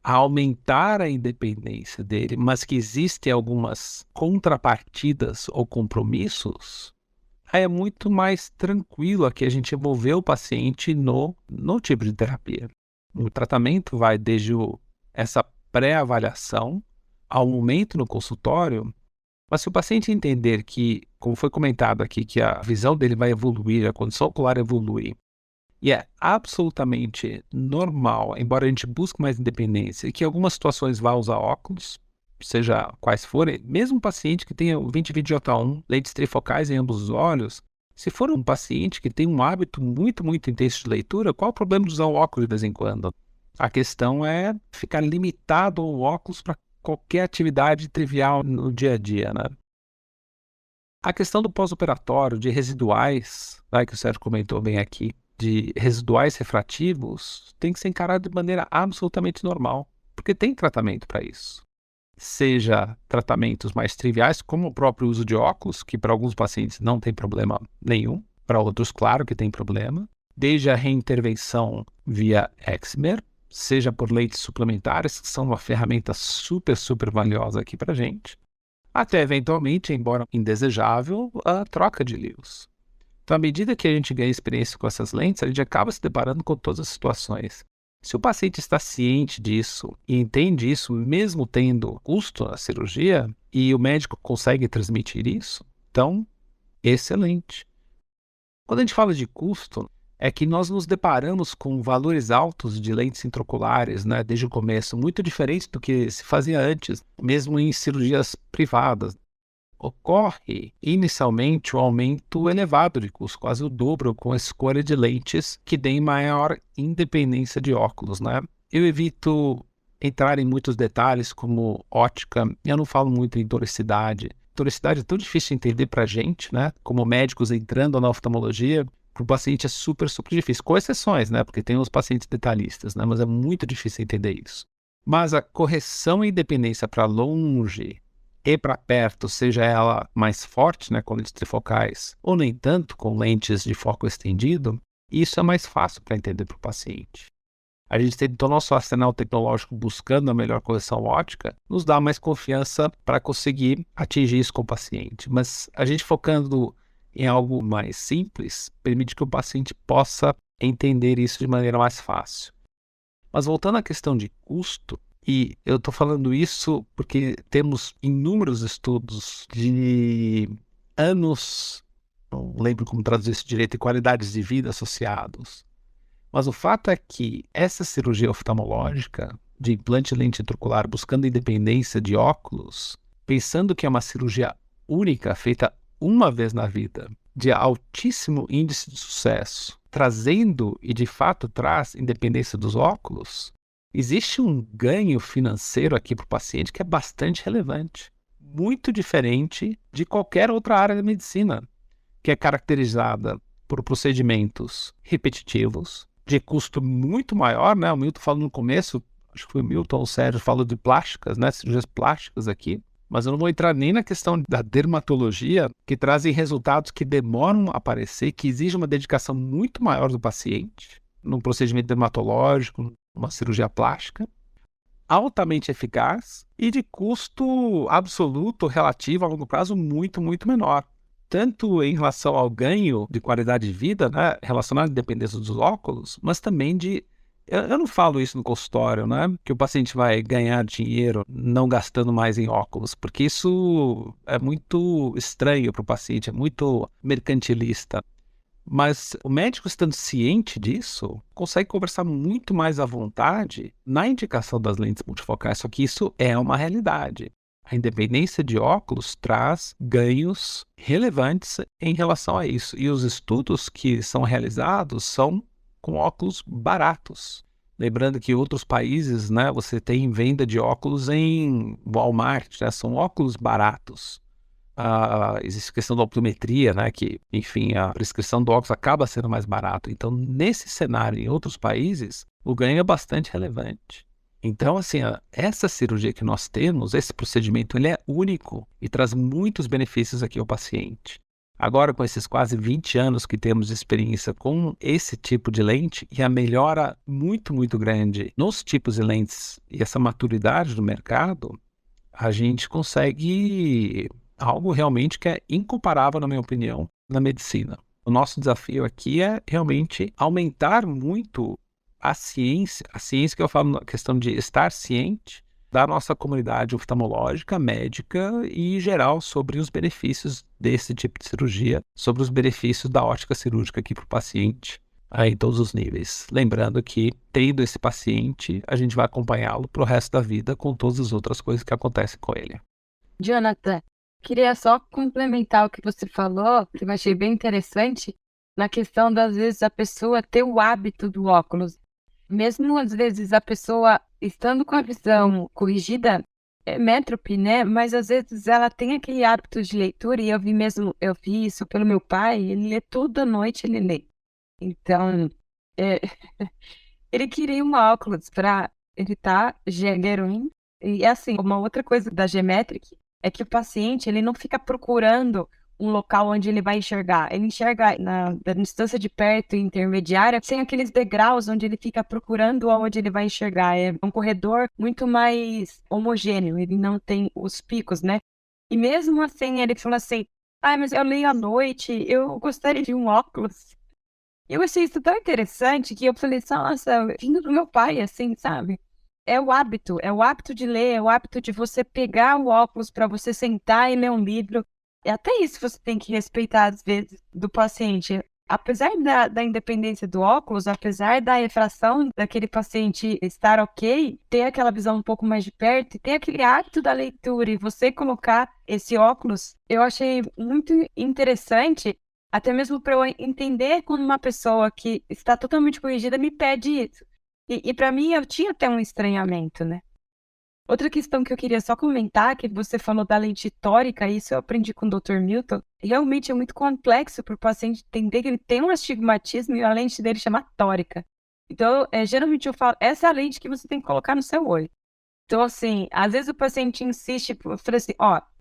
a aumentar a independência dele, mas que existem algumas contrapartidas ou compromissos, aí é muito mais tranquilo aqui a gente envolver o paciente no tipo de terapia. O tratamento vai desde essa pré-avaliação ao momento no consultório, mas se o paciente entender que, como foi comentado aqui, que a visão dele vai evoluir, a condição ocular evolui, e é absolutamente normal, embora a gente busque mais independência, que em algumas situações vá usar óculos, seja quais forem, mesmo um paciente que tenha 20/20J1, lentes trifocais em ambos os olhos, se for um paciente que tem um hábito muito, muito intenso de leitura, qual o problema de usar o óculos de vez em quando? A questão é ficar limitado ao óculos para qualquer atividade trivial no dia a dia, né? A questão do pós-operatório, de residuais, né, que o Sérgio comentou bem aqui, de residuais refrativos, tem que ser encarado de maneira absolutamente normal, porque tem tratamento para isso. Seja tratamentos mais triviais, como o próprio uso de óculos, que para alguns pacientes não tem problema nenhum, para outros, claro que tem problema, desde a reintervenção via Excimer, seja por lentes suplementares, que são uma ferramenta super, super valiosa aqui para a gente, até eventualmente, embora indesejável, a troca de LEOs. Então, à medida que a gente ganha experiência com essas lentes, a gente acaba se deparando com todas as situações. Se o paciente está ciente disso e entende isso, mesmo tendo custo na cirurgia, e o médico consegue transmitir isso, então, excelente. Quando a gente fala de custo, é que nós nos deparamos com valores altos de lentes intraoculares, né, desde o começo, muito diferentes do que se fazia antes, mesmo em cirurgias privadas. Ocorre inicialmente um aumento elevado de custo, quase o dobro, com a escolha de lentes que deem maior independência de óculos, né? Eu evito entrar em muitos detalhes como ótica, eu não falo muito em toricidade. Toricidade é tão difícil de entender para a gente, né? Como médicos entrando na oftalmologia, para o paciente é super, super difícil, com exceções, né? Porque tem os pacientes detalhistas, né? Mas é muito difícil entender isso. Mas a correção e independência para longe e para perto, seja ela mais forte, né, com lentes trifocais, ou nem tanto, com lentes de foco estendido, isso é mais fácil para entender para o paciente. A gente tem todo o nosso arsenal tecnológico buscando a melhor correção óptica, nos dá mais confiança para conseguir atingir isso com o paciente. Mas a gente focando em algo mais simples, permite que o paciente possa entender isso de maneira mais fácil. Mas voltando à questão de custo, e eu estou falando isso porque temos inúmeros estudos de anos, não lembro como traduzir isso direito, e qualidades de vida associados. Mas o fato é que essa cirurgia oftalmológica de implante de lente intraocular buscando independência de óculos, pensando que é uma cirurgia única, feita uma vez na vida, de altíssimo índice de sucesso, trazendo e de fato traz independência dos óculos, existe um ganho financeiro aqui para o paciente que é bastante relevante, muito diferente de qualquer outra área da medicina, que é caracterizada por procedimentos repetitivos, de custo muito maior, né? O Milton falou no começo, acho que foi o Milton ou o Sérgio, falou de plásticas, né? Cirurgias plásticas aqui, mas eu não vou entrar nem na questão da dermatologia, que trazem resultados que demoram a aparecer, que exigem uma dedicação muito maior do paciente, num procedimento dermatológico, uma cirurgia plástica, altamente eficaz e de custo absoluto, relativo a longo prazo, muito, muito menor. Tanto em relação ao ganho de qualidade de vida, né, relacionado à dependência dos óculos, mas também de Eu não falo isso no consultório, né? Que o paciente vai ganhar dinheiro não gastando mais em óculos, porque isso é muito estranho para o paciente, é muito mercantilista. Mas o médico estando ciente disso, consegue conversar muito mais à vontade na indicação das lentes multifocais, só que isso é uma realidade. A independência de óculos traz ganhos relevantes em relação a isso. E os estudos que são realizados são com óculos baratos. Lembrando que em outros países, né, você tem venda de óculos em Walmart, né, são óculos baratos. Existe a questão da optometria, né, que, enfim, a prescrição do óculos acaba sendo mais barato. Então, nesse cenário, em outros países, o ganho é bastante relevante. Então, assim, essa cirurgia que nós temos, esse procedimento, ele é único e traz muitos benefícios aqui ao paciente. Agora, com esses quase 20 anos que temos de experiência com esse tipo de lente e a melhora muito, muito grande nos tipos de lentes e essa maturidade do mercado, a gente consegue algo realmente que é incomparável, na minha opinião, na medicina. O nosso desafio aqui é realmente aumentar muito a ciência que eu falo na questão de estar ciente da nossa comunidade oftalmológica, médica e geral sobre os benefícios desse tipo de cirurgia, sobre os benefícios da ótica cirúrgica aqui para o paciente, em todos os níveis. Lembrando que, tendo esse paciente, a gente vai acompanhá-lo para o resto da vida com todas as outras coisas que acontecem com ele. Jonathan, queria só complementar o que você falou, que eu achei bem interessante, na questão das vezes a pessoa ter o hábito do óculos. Mesmo às vezes a pessoa estando com a visão corrigida, é métrope, né? Mas às vezes ela tem aquele hábito de leitura, e eu vi isso pelo meu pai, ele lê toda noite, ele lê. Então, ele queria um óculos para evitar G-Guerin. E assim, uma outra coisa da G-Metric é que o paciente ele não fica procurando um local onde ele vai enxergar. Ele enxerga na distância de perto e intermediária, sem aqueles degraus onde ele fica procurando onde ele vai enxergar. É um corredor muito mais homogêneo, ele não tem os picos, né? E mesmo assim, ele falou assim, mas eu leio à noite, eu gostaria de um óculos. Eu achei isso tão interessante que eu falei, nossa, vindo do meu pai, assim, sabe? É o hábito de ler, é o hábito de você pegar o óculos para você sentar e ler um livro. E até isso você tem que respeitar, às vezes, do paciente. Apesar da independência do óculos, apesar da refração daquele paciente estar ok, ter aquela visão um pouco mais de perto e ter aquele hábito da leitura e você colocar esse óculos, eu achei muito interessante, até mesmo para eu entender quando uma pessoa que está totalmente corrigida me pede isso. E para mim, eu tinha até um estranhamento, né? Outra questão que eu queria só comentar, que você falou da lente tórica, isso eu aprendi com o Dr. Milton, realmente é muito complexo para o paciente entender que ele tem um astigmatismo e a lente dele chama tórica. Então, geralmente eu falo, essa é a lente que você tem que colocar no seu olho. Então, assim, às vezes o paciente insiste, eu falo assim,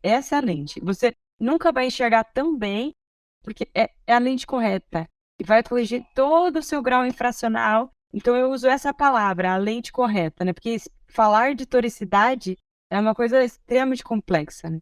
essa é a lente, você nunca vai enxergar tão bem, porque é a lente correta, e vai corrigir todo o seu grau infracional. Então, eu uso essa palavra, a lente correta, né? Porque falar de toricidade é uma coisa extremamente complexa, né?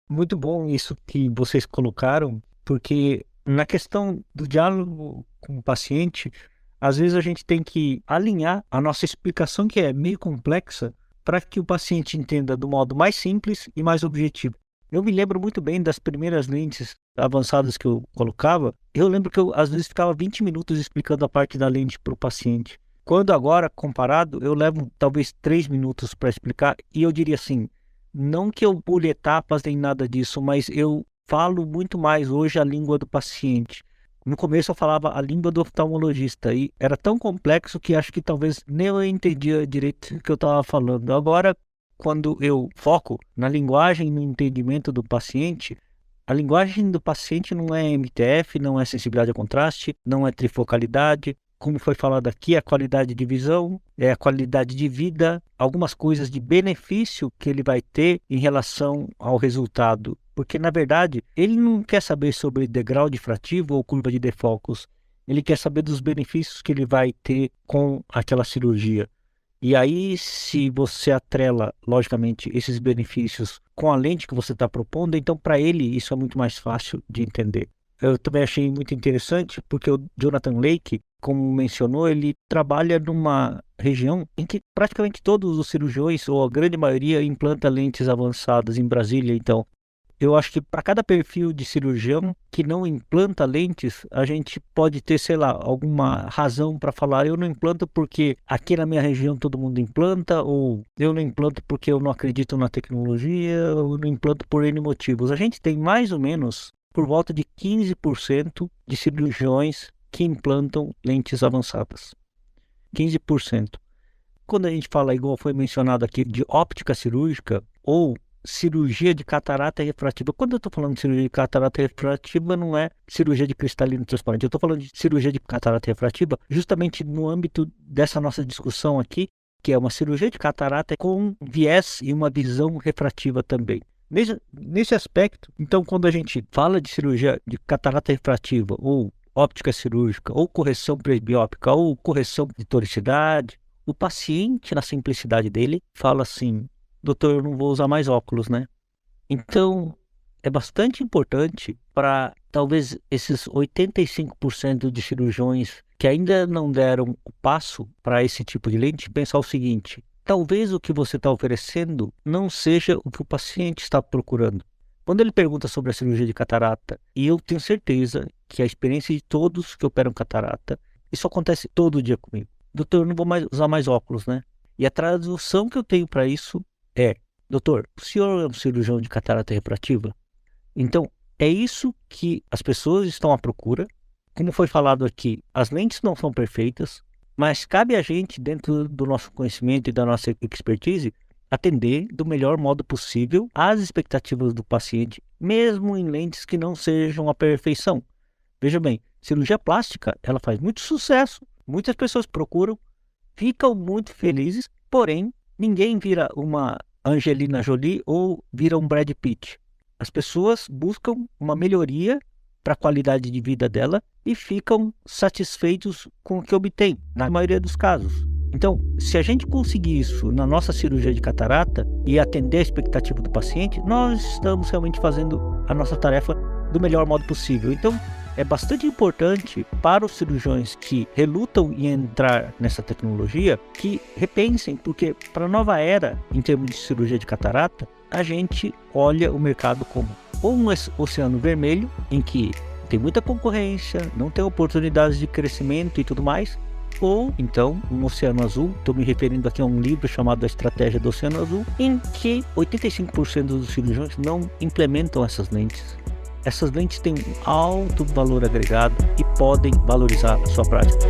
Muito bom isso que vocês colocaram, porque na questão do diálogo com o paciente, às vezes a gente tem que alinhar a nossa explicação, que é meio complexa, para que o paciente entenda do modo mais simples e mais objetivo. Eu me lembro muito bem das primeiras lentes avançadas que eu colocava. Eu lembro que eu, às vezes, ficava 20 minutos explicando a parte da lente para o paciente. Quando agora, comparado, eu levo talvez 3 minutos para explicar. E eu diria assim, não que eu pule etapas nem nada disso, mas eu falo muito mais hoje a língua do paciente. No começo eu falava a língua do oftalmologista e era tão complexo que acho que talvez nem eu entendia direito o que eu estava falando. Agora, quando eu foco na linguagem e no entendimento do paciente, a linguagem do paciente não é MTF, não é sensibilidade a contraste, não é trifocalidade. Como foi falado aqui, é a qualidade de visão, é a qualidade de vida, algumas coisas de benefício que ele vai ter em relação ao resultado. Porque, na verdade, ele não quer saber sobre degrau difrativo ou curva de defocus. Ele quer saber dos benefícios que ele vai ter com aquela cirurgia. E aí, se você atrela, logicamente, esses benefícios com a lente que você está propondo, então para ele isso é muito mais fácil de entender. eu também achei muito interessante, porque o Jonathan Lake, como mencionou, ele trabalha numa região em que praticamente todos os cirurgiões, ou a grande maioria, implanta lentes avançadas em Brasília. Então, eu acho que para cada perfil de cirurgião que não implanta lentes, a gente pode ter, sei lá, alguma razão para falar: eu não implanto porque aqui na minha região todo mundo implanta, ou eu não implanto porque eu não acredito na tecnologia, eu não implanto por N motivos. A gente tem mais ou menos por volta de 15% de cirurgiões que implantam lentes avançadas. 15%. Quando a gente fala, igual foi mencionado aqui, de óptica cirúrgica ou cirurgia de catarata refrativa. Quando eu estou falando de cirurgia de catarata refrativa, não é cirurgia de cristalino transparente. Eu estou falando de cirurgia de catarata refrativa justamente no âmbito dessa nossa discussão aqui, que é uma cirurgia de catarata com viés e uma visão refrativa também. Nesse aspecto, então, quando a gente fala de cirurgia de catarata refrativa, ou óptica cirúrgica, ou correção presbiópica, ou correção de toricidade, o paciente, na simplicidade dele, fala assim: doutor, eu não vou usar mais óculos, né? Então, é bastante importante para talvez esses 85% de cirurgiões que ainda não deram o passo para esse tipo de lente, pensar o seguinte: talvez o que você está oferecendo não seja o que o paciente está procurando. Quando ele pergunta sobre a cirurgia de catarata, e eu tenho certeza que a experiência de todos que operam catarata, isso acontece todo dia comigo: doutor, eu não vou mais usar mais óculos, né? E a tradução que eu tenho para isso é: doutor, o senhor é um cirurgião de catarata refrativa? Então, é isso que as pessoas estão à procura. Como foi falado aqui, as lentes não são perfeitas, mas cabe a gente, dentro do nosso conhecimento e da nossa expertise, atender do melhor modo possível às expectativas do paciente, mesmo em lentes que não sejam a perfeição. Veja bem, cirurgia plástica, ela faz muito sucesso, muitas pessoas procuram, ficam muito felizes, porém, ninguém vira uma Angelina Jolie ou vira um Brad Pitt. As pessoas buscam uma melhoria para a qualidade de vida dela e ficam satisfeitos com o que obtém, na maioria dos casos. Então, se a gente conseguir isso na nossa cirurgia de catarata e atender a expectativa do paciente, nós estamos realmente fazendo a nossa tarefa do melhor modo possível. Então, é bastante importante para os cirurgiões que relutam em entrar nessa tecnologia que repensem, porque para a nova era, em termos de cirurgia de catarata, a gente olha o mercado como ou um oceano vermelho, em que tem muita concorrência, não tem oportunidades de crescimento e tudo mais, ou então um oceano azul. Estou me referindo aqui a um livro chamado A Estratégia do Oceano Azul, em que 85% dos cirurgiões não implementam essas lentes. Essas lentes têm um alto valor agregado e podem valorizar a sua prática.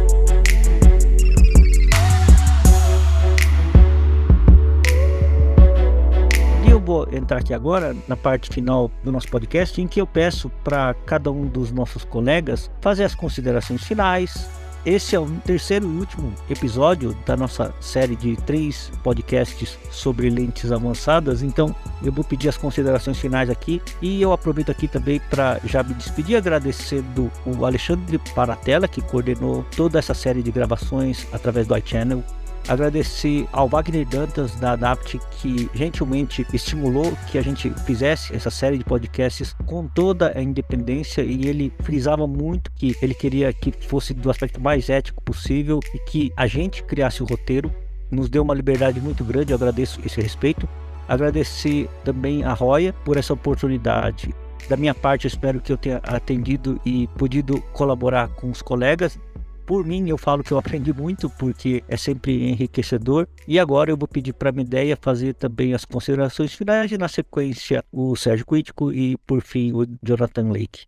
E eu vou entrar aqui agora na parte final do nosso podcast, em que eu peço para cada um dos nossos colegas fazer as considerações finais. Esse é o terceiro e último episódio da nossa série de 3 podcasts sobre lentes avançadas, então eu vou pedir as considerações finais aqui, e eu aproveito aqui também para já me despedir agradecendo o Alexandre Paratella, que coordenou toda essa série de gravações através do iChannel. Agradecer ao Wagner Dantas da Adapt, que gentilmente estimulou que a gente fizesse essa série de podcasts com toda a independência, e ele frisava muito que ele queria que fosse do aspecto mais ético possível e que a gente criasse o roteiro. Nos deu uma liberdade muito grande, eu agradeço esse respeito. Agradecer também a Roya por essa oportunidade. Da minha parte, eu espero que eu tenha atendido e podido colaborar com os colegas. Por mim, eu falo que eu aprendi muito, porque é sempre enriquecedor. E agora eu vou pedir para a Mideia fazer também as considerações finais, e na sequência o Sérgio Quitico e, por fim, o Jonathan Lake.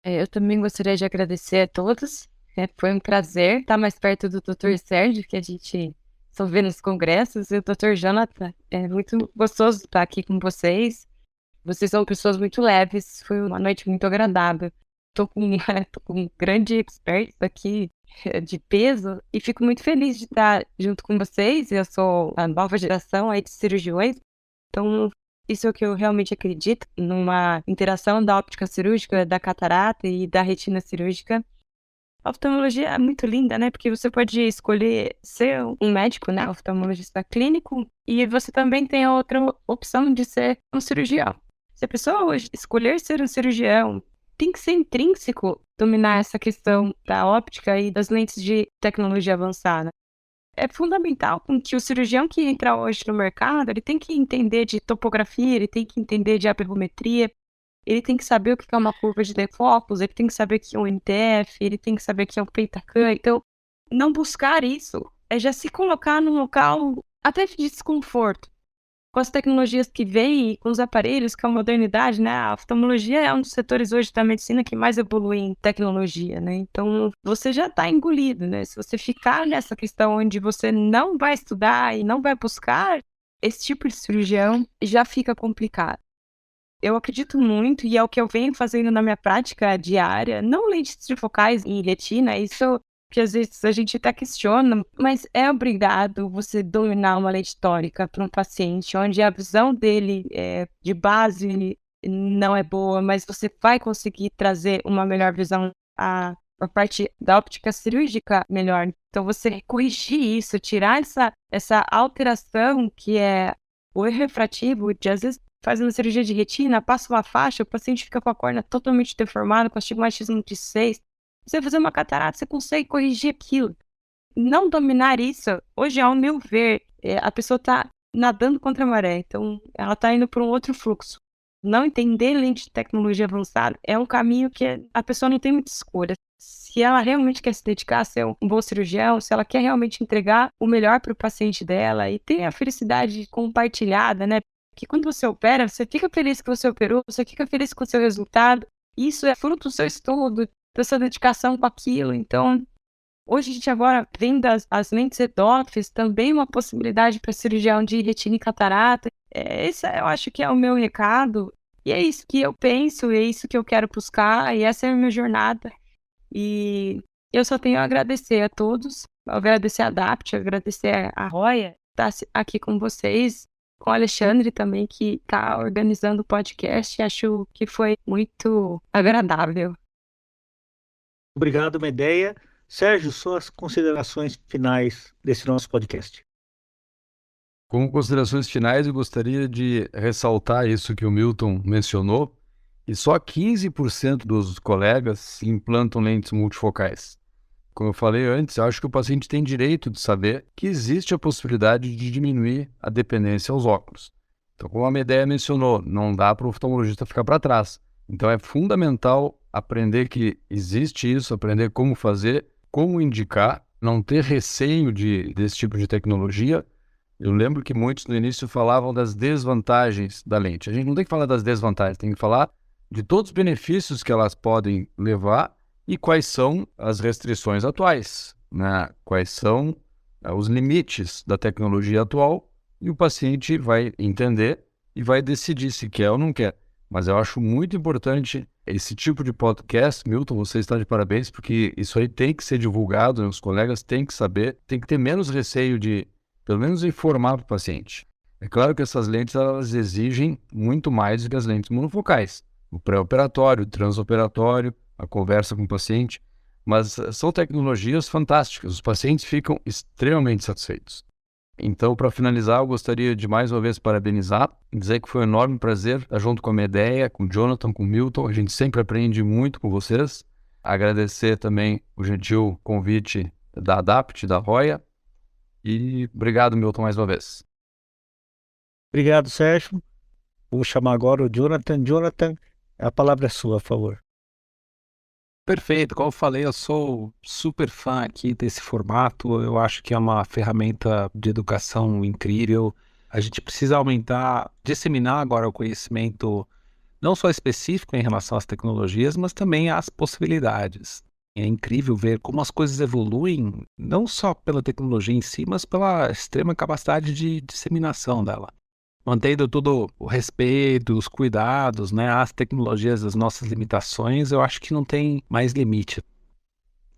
Eu também gostaria de agradecer a todos. Foi um prazer estar mais perto do Dr. Sérgio, que a gente só vê nos congressos, e o Dr. Jonathan. É muito gostoso estar aqui com vocês. Vocês são pessoas muito leves, foi uma noite muito agradável. Tô com um grande expert aqui de peso e fico muito feliz de estar junto com vocês. Eu sou a nova geração aí de cirurgiões, então isso é o que eu realmente acredito, numa interação da óptica cirúrgica, da catarata e da retina cirúrgica. A oftalmologia é muito linda, né? Porque você pode escolher ser um médico, né? Oftalmologista clínico, e você também tem a outra opção de ser um cirurgião. Se a pessoa hoje escolher ser um cirurgião tem que ser intrínseco dominar essa questão da óptica e das lentes de tecnologia avançada. É fundamental que o cirurgião que entra hoje no mercado, ele tem que entender de topografia, ele tem que entender de aberrometria, ele tem que saber o que é uma curva de defocus, ele tem que saber o que é um NTF, ele tem que saber o que é um Pentacan. Então, não buscar isso é já se colocar num local até de desconforto. Com as tecnologias que vêm, com os aparelhos, com a modernidade, né? A oftalmologia é um dos setores hoje da medicina que mais evolui em tecnologia, né? Então, você já está engolido, né? Se você ficar nessa questão onde você não vai estudar e não vai buscar esse tipo de cirurgião, já fica complicado. Eu acredito muito, e é o que eu venho fazendo na minha prática diária, não lentes trifocais em retina, isso que às vezes a gente até questiona, mas é obrigado você dominar uma lente tórica para um paciente, onde a visão dele de base não é boa, mas você vai conseguir trazer uma melhor visão, a parte da óptica cirúrgica melhor. Então, você corrigir isso, tirar essa alteração que é o erro refrativo, de às vezes faz uma cirurgia de retina, passa uma faixa, o paciente fica com a córnea totalmente deformada, com astigmatismo de 6. Você fazer uma catarata, você consegue corrigir aquilo. Não dominar isso, hoje, ao meu ver, a pessoa está nadando contra a maré. Então, ela está indo para um outro fluxo. Não entender lente de tecnologia avançada é um caminho que a pessoa não tem muita escolha. Se ela realmente quer se dedicar a ser um bom cirurgião, se ela quer realmente entregar o melhor para o paciente dela e ter a felicidade compartilhada, né? Porque quando você opera, você fica feliz que você operou, você fica feliz com o seu resultado. Isso é fruto do seu estudo, da sua dedicação com aquilo. Então, hoje a gente agora vendo as lentes EDOFs, também uma possibilidade para cirurgião de retina e catarata. Esse eu acho que é o meu recado. E é isso que eu penso, é isso que eu quero buscar, e essa é a minha jornada. E eu só tenho a agradecer a todos, agradecer a Adapt, agradecer a Roya, estar aqui com vocês, com o Alexandre também, que está organizando o podcast. Acho que foi muito agradável. Obrigado, Medeia. Sérgio, suas considerações finais desse nosso podcast. Como considerações finais, eu gostaria de ressaltar isso que o Milton mencionou, e só 15% dos colegas implantam lentes multifocais. Como eu falei antes, eu acho que o paciente tem direito de saber que existe a possibilidade de diminuir a dependência aos óculos. Então, como a Medeia mencionou, não dá para o oftalmologista ficar para trás. Então, é fundamental aprender que existe isso, aprender como fazer, como indicar, não ter receio desse tipo de tecnologia. Eu lembro que muitos no início falavam das desvantagens da lente. A gente não tem que falar das desvantagens, tem que falar de todos os benefícios que elas podem levar e quais são as restrições atuais, né? Quais são os limites da tecnologia atual, e o paciente vai entender e vai decidir se quer ou não quer. Mas eu acho muito importante esse tipo de podcast. Milton, você está de parabéns, porque isso aí tem que ser divulgado, né? Os colegas têm que saber, tem que ter menos receio de, pelo menos, informar para o paciente. É claro que essas lentes, elas exigem muito mais do que as lentes monofocais. O pré-operatório, o transoperatório, a conversa com o paciente, mas são tecnologias fantásticas. Os pacientes ficam extremamente satisfeitos. Então, para finalizar, eu gostaria de mais uma vez parabenizar, dizer que foi um enorme prazer estar junto com a Medeia, com o Jonathan, com o Milton. A gente sempre aprende muito com vocês. Agradecer também o gentil convite da Adapt, da Roya. E obrigado, Milton, mais uma vez. Obrigado, Sérgio. Vou chamar agora o Jonathan. Jonathan, a palavra é sua, por favor. Perfeito, como eu falei, eu sou super fã aqui desse formato. Eu acho que é uma ferramenta de educação incrível. A gente precisa aumentar, disseminar agora o conhecimento não só específico em relação às tecnologias, mas também às possibilidades. É incrível ver como as coisas evoluem, não só pela tecnologia em si, mas pela extrema capacidade de disseminação dela. Mantendo todo o respeito, os cuidados, né, as tecnologias, as nossas limitações, eu acho que não tem mais limite.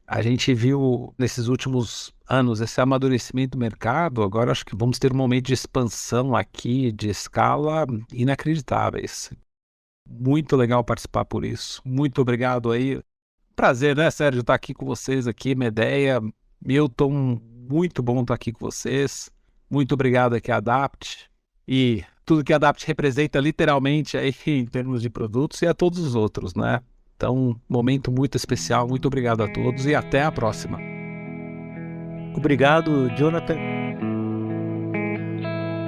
A gente viu nesses últimos anos esse amadurecimento do mercado. Agora acho que vamos ter um momento de expansão aqui, de escala inacreditáveis. Muito legal participar por isso. Muito obrigado aí. Prazer, né, Sérgio, estar aqui com vocês aqui, Medeia, Milton, muito bom estar aqui com vocês. Muito obrigado aqui, Adapt. E tudo que a Adapt representa literalmente aí em termos de produtos, e a todos os outros, né? Então, momento muito especial. Muito obrigado a todos e até a próxima. Obrigado, Jonathan.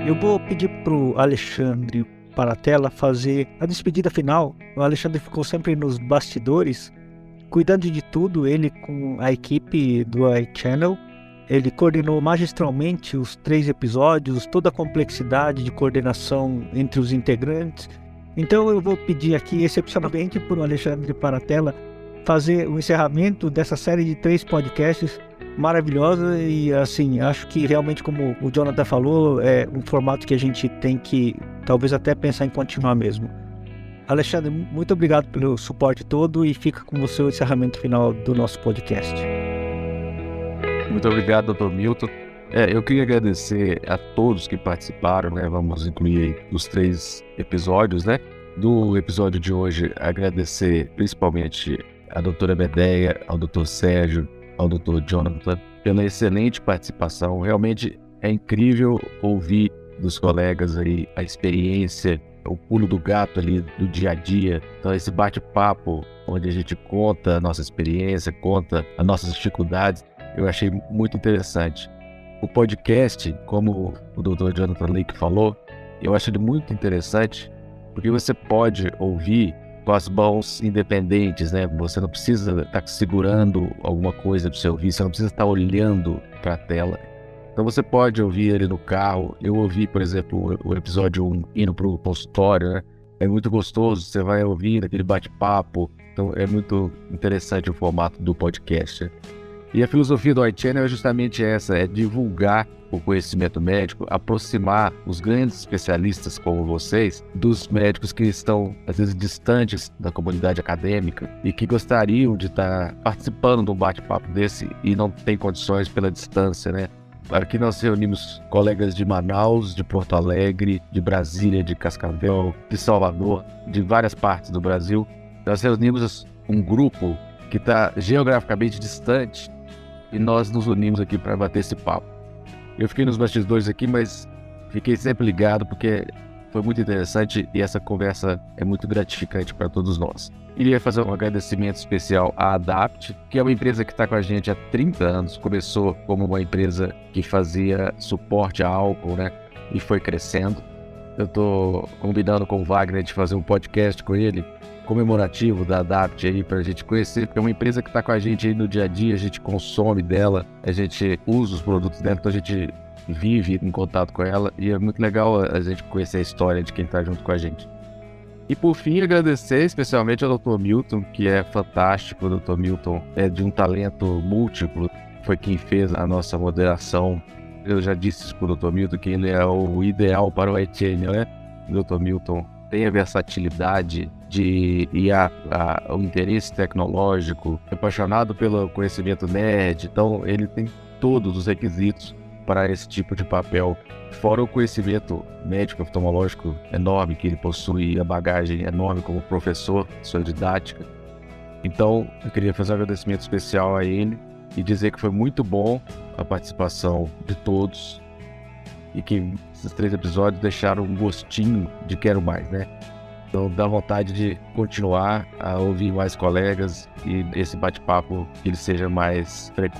Eu vou pedir para o Alexandre Paratella fazer a despedida final. O Alexandre ficou sempre nos bastidores, cuidando de tudo, ele com a equipe do iChannel. Ele coordenou magistralmente os 3 episódios, toda a complexidade de coordenação entre os integrantes. Então eu vou pedir aqui, excepcionalmente, para o Alexandre Paratella fazer o encerramento dessa série de 3 podcasts maravilhosa. E assim, acho que realmente, como o Jonathan falou, é um formato que a gente tem que talvez até pensar em continuar mesmo. Alexandre, muito obrigado pelo suporte todo e fica com você o encerramento final do nosso podcast. Muito obrigado, Dr. Milton. Eu queria agradecer a todos que participaram, né? Vamos incluir aí os 3 episódios, né? Do episódio de hoje, agradecer principalmente a doutora Medeia, ao Dr. Sérgio, ao Dr. Jonathan, pela excelente participação. Realmente é incrível ouvir dos colegas aí a experiência, o pulo do gato ali do dia a dia. Então esse bate-papo onde a gente conta a nossa experiência, conta as nossas dificuldades, eu achei muito interessante. O podcast, como o Dr. Jonathan Lake falou, eu acho ele muito interessante porque você pode ouvir com as mãos independentes, né? Você não precisa estar segurando alguma coisa para você ouvir, você não precisa estar olhando para a tela. Então você pode ouvir ele no carro. Eu ouvi, por exemplo, o episódio 1 indo para o consultório, né? É muito gostoso, você vai ouvir aquele bate-papo. Então é muito interessante o formato do podcast. E a filosofia do iChannel é justamente essa, é divulgar o conhecimento médico, aproximar os grandes especialistas como vocês dos médicos que estão, às vezes, distantes da comunidade acadêmica e que gostariam de estar participando de um bate-papo desse e não tem condições pela distância, né? Aqui nós reunimos colegas de Manaus, de Porto Alegre, de Brasília, de Cascavel, de Salvador, de várias partes do Brasil. Nós reunimos um grupo que está geograficamente distante e nós nos unimos aqui para bater esse papo. Eu fiquei nos bastidores aqui, mas fiquei sempre ligado porque foi muito interessante e essa conversa é muito gratificante para todos nós. Queria fazer um agradecimento especial à Adapt, que é uma empresa que está com a gente há 30 anos. Começou como uma empresa que fazia suporte a álcool, né? E foi crescendo. Eu estou combinando com o Wagner de fazer um podcast com ele, comemorativo da Adapt aí, para a gente conhecer, porque é uma empresa que está com a gente aí no dia a dia, a gente consome dela, a gente usa os produtos dela, então a gente vive em contato com ela e é muito legal a gente conhecer a história de quem está junto com a gente. E por fim, agradecer especialmente ao Dr. Milton, que é fantástico. O Dr. Milton é de um talento múltiplo, foi quem fez a nossa moderação. Eu já disse isso para o Dr. Milton, que ele é o ideal para o iChannel, né? O Dr. Milton tem a versatilidade e o interesse tecnológico, é apaixonado pelo conhecimento nerd, então ele tem todos os requisitos para esse tipo de papel, fora o conhecimento médico oftalmológico enorme que ele possui, a bagagem enorme como professor, sua didática. Então eu queria fazer um agradecimento especial a ele e dizer que foi muito bom a participação de todos e que esses 3 episódios deixaram um gostinho de quero mais, né? Então dá vontade de continuar a ouvir mais colegas e esse bate-papo que ele seja mais frequente.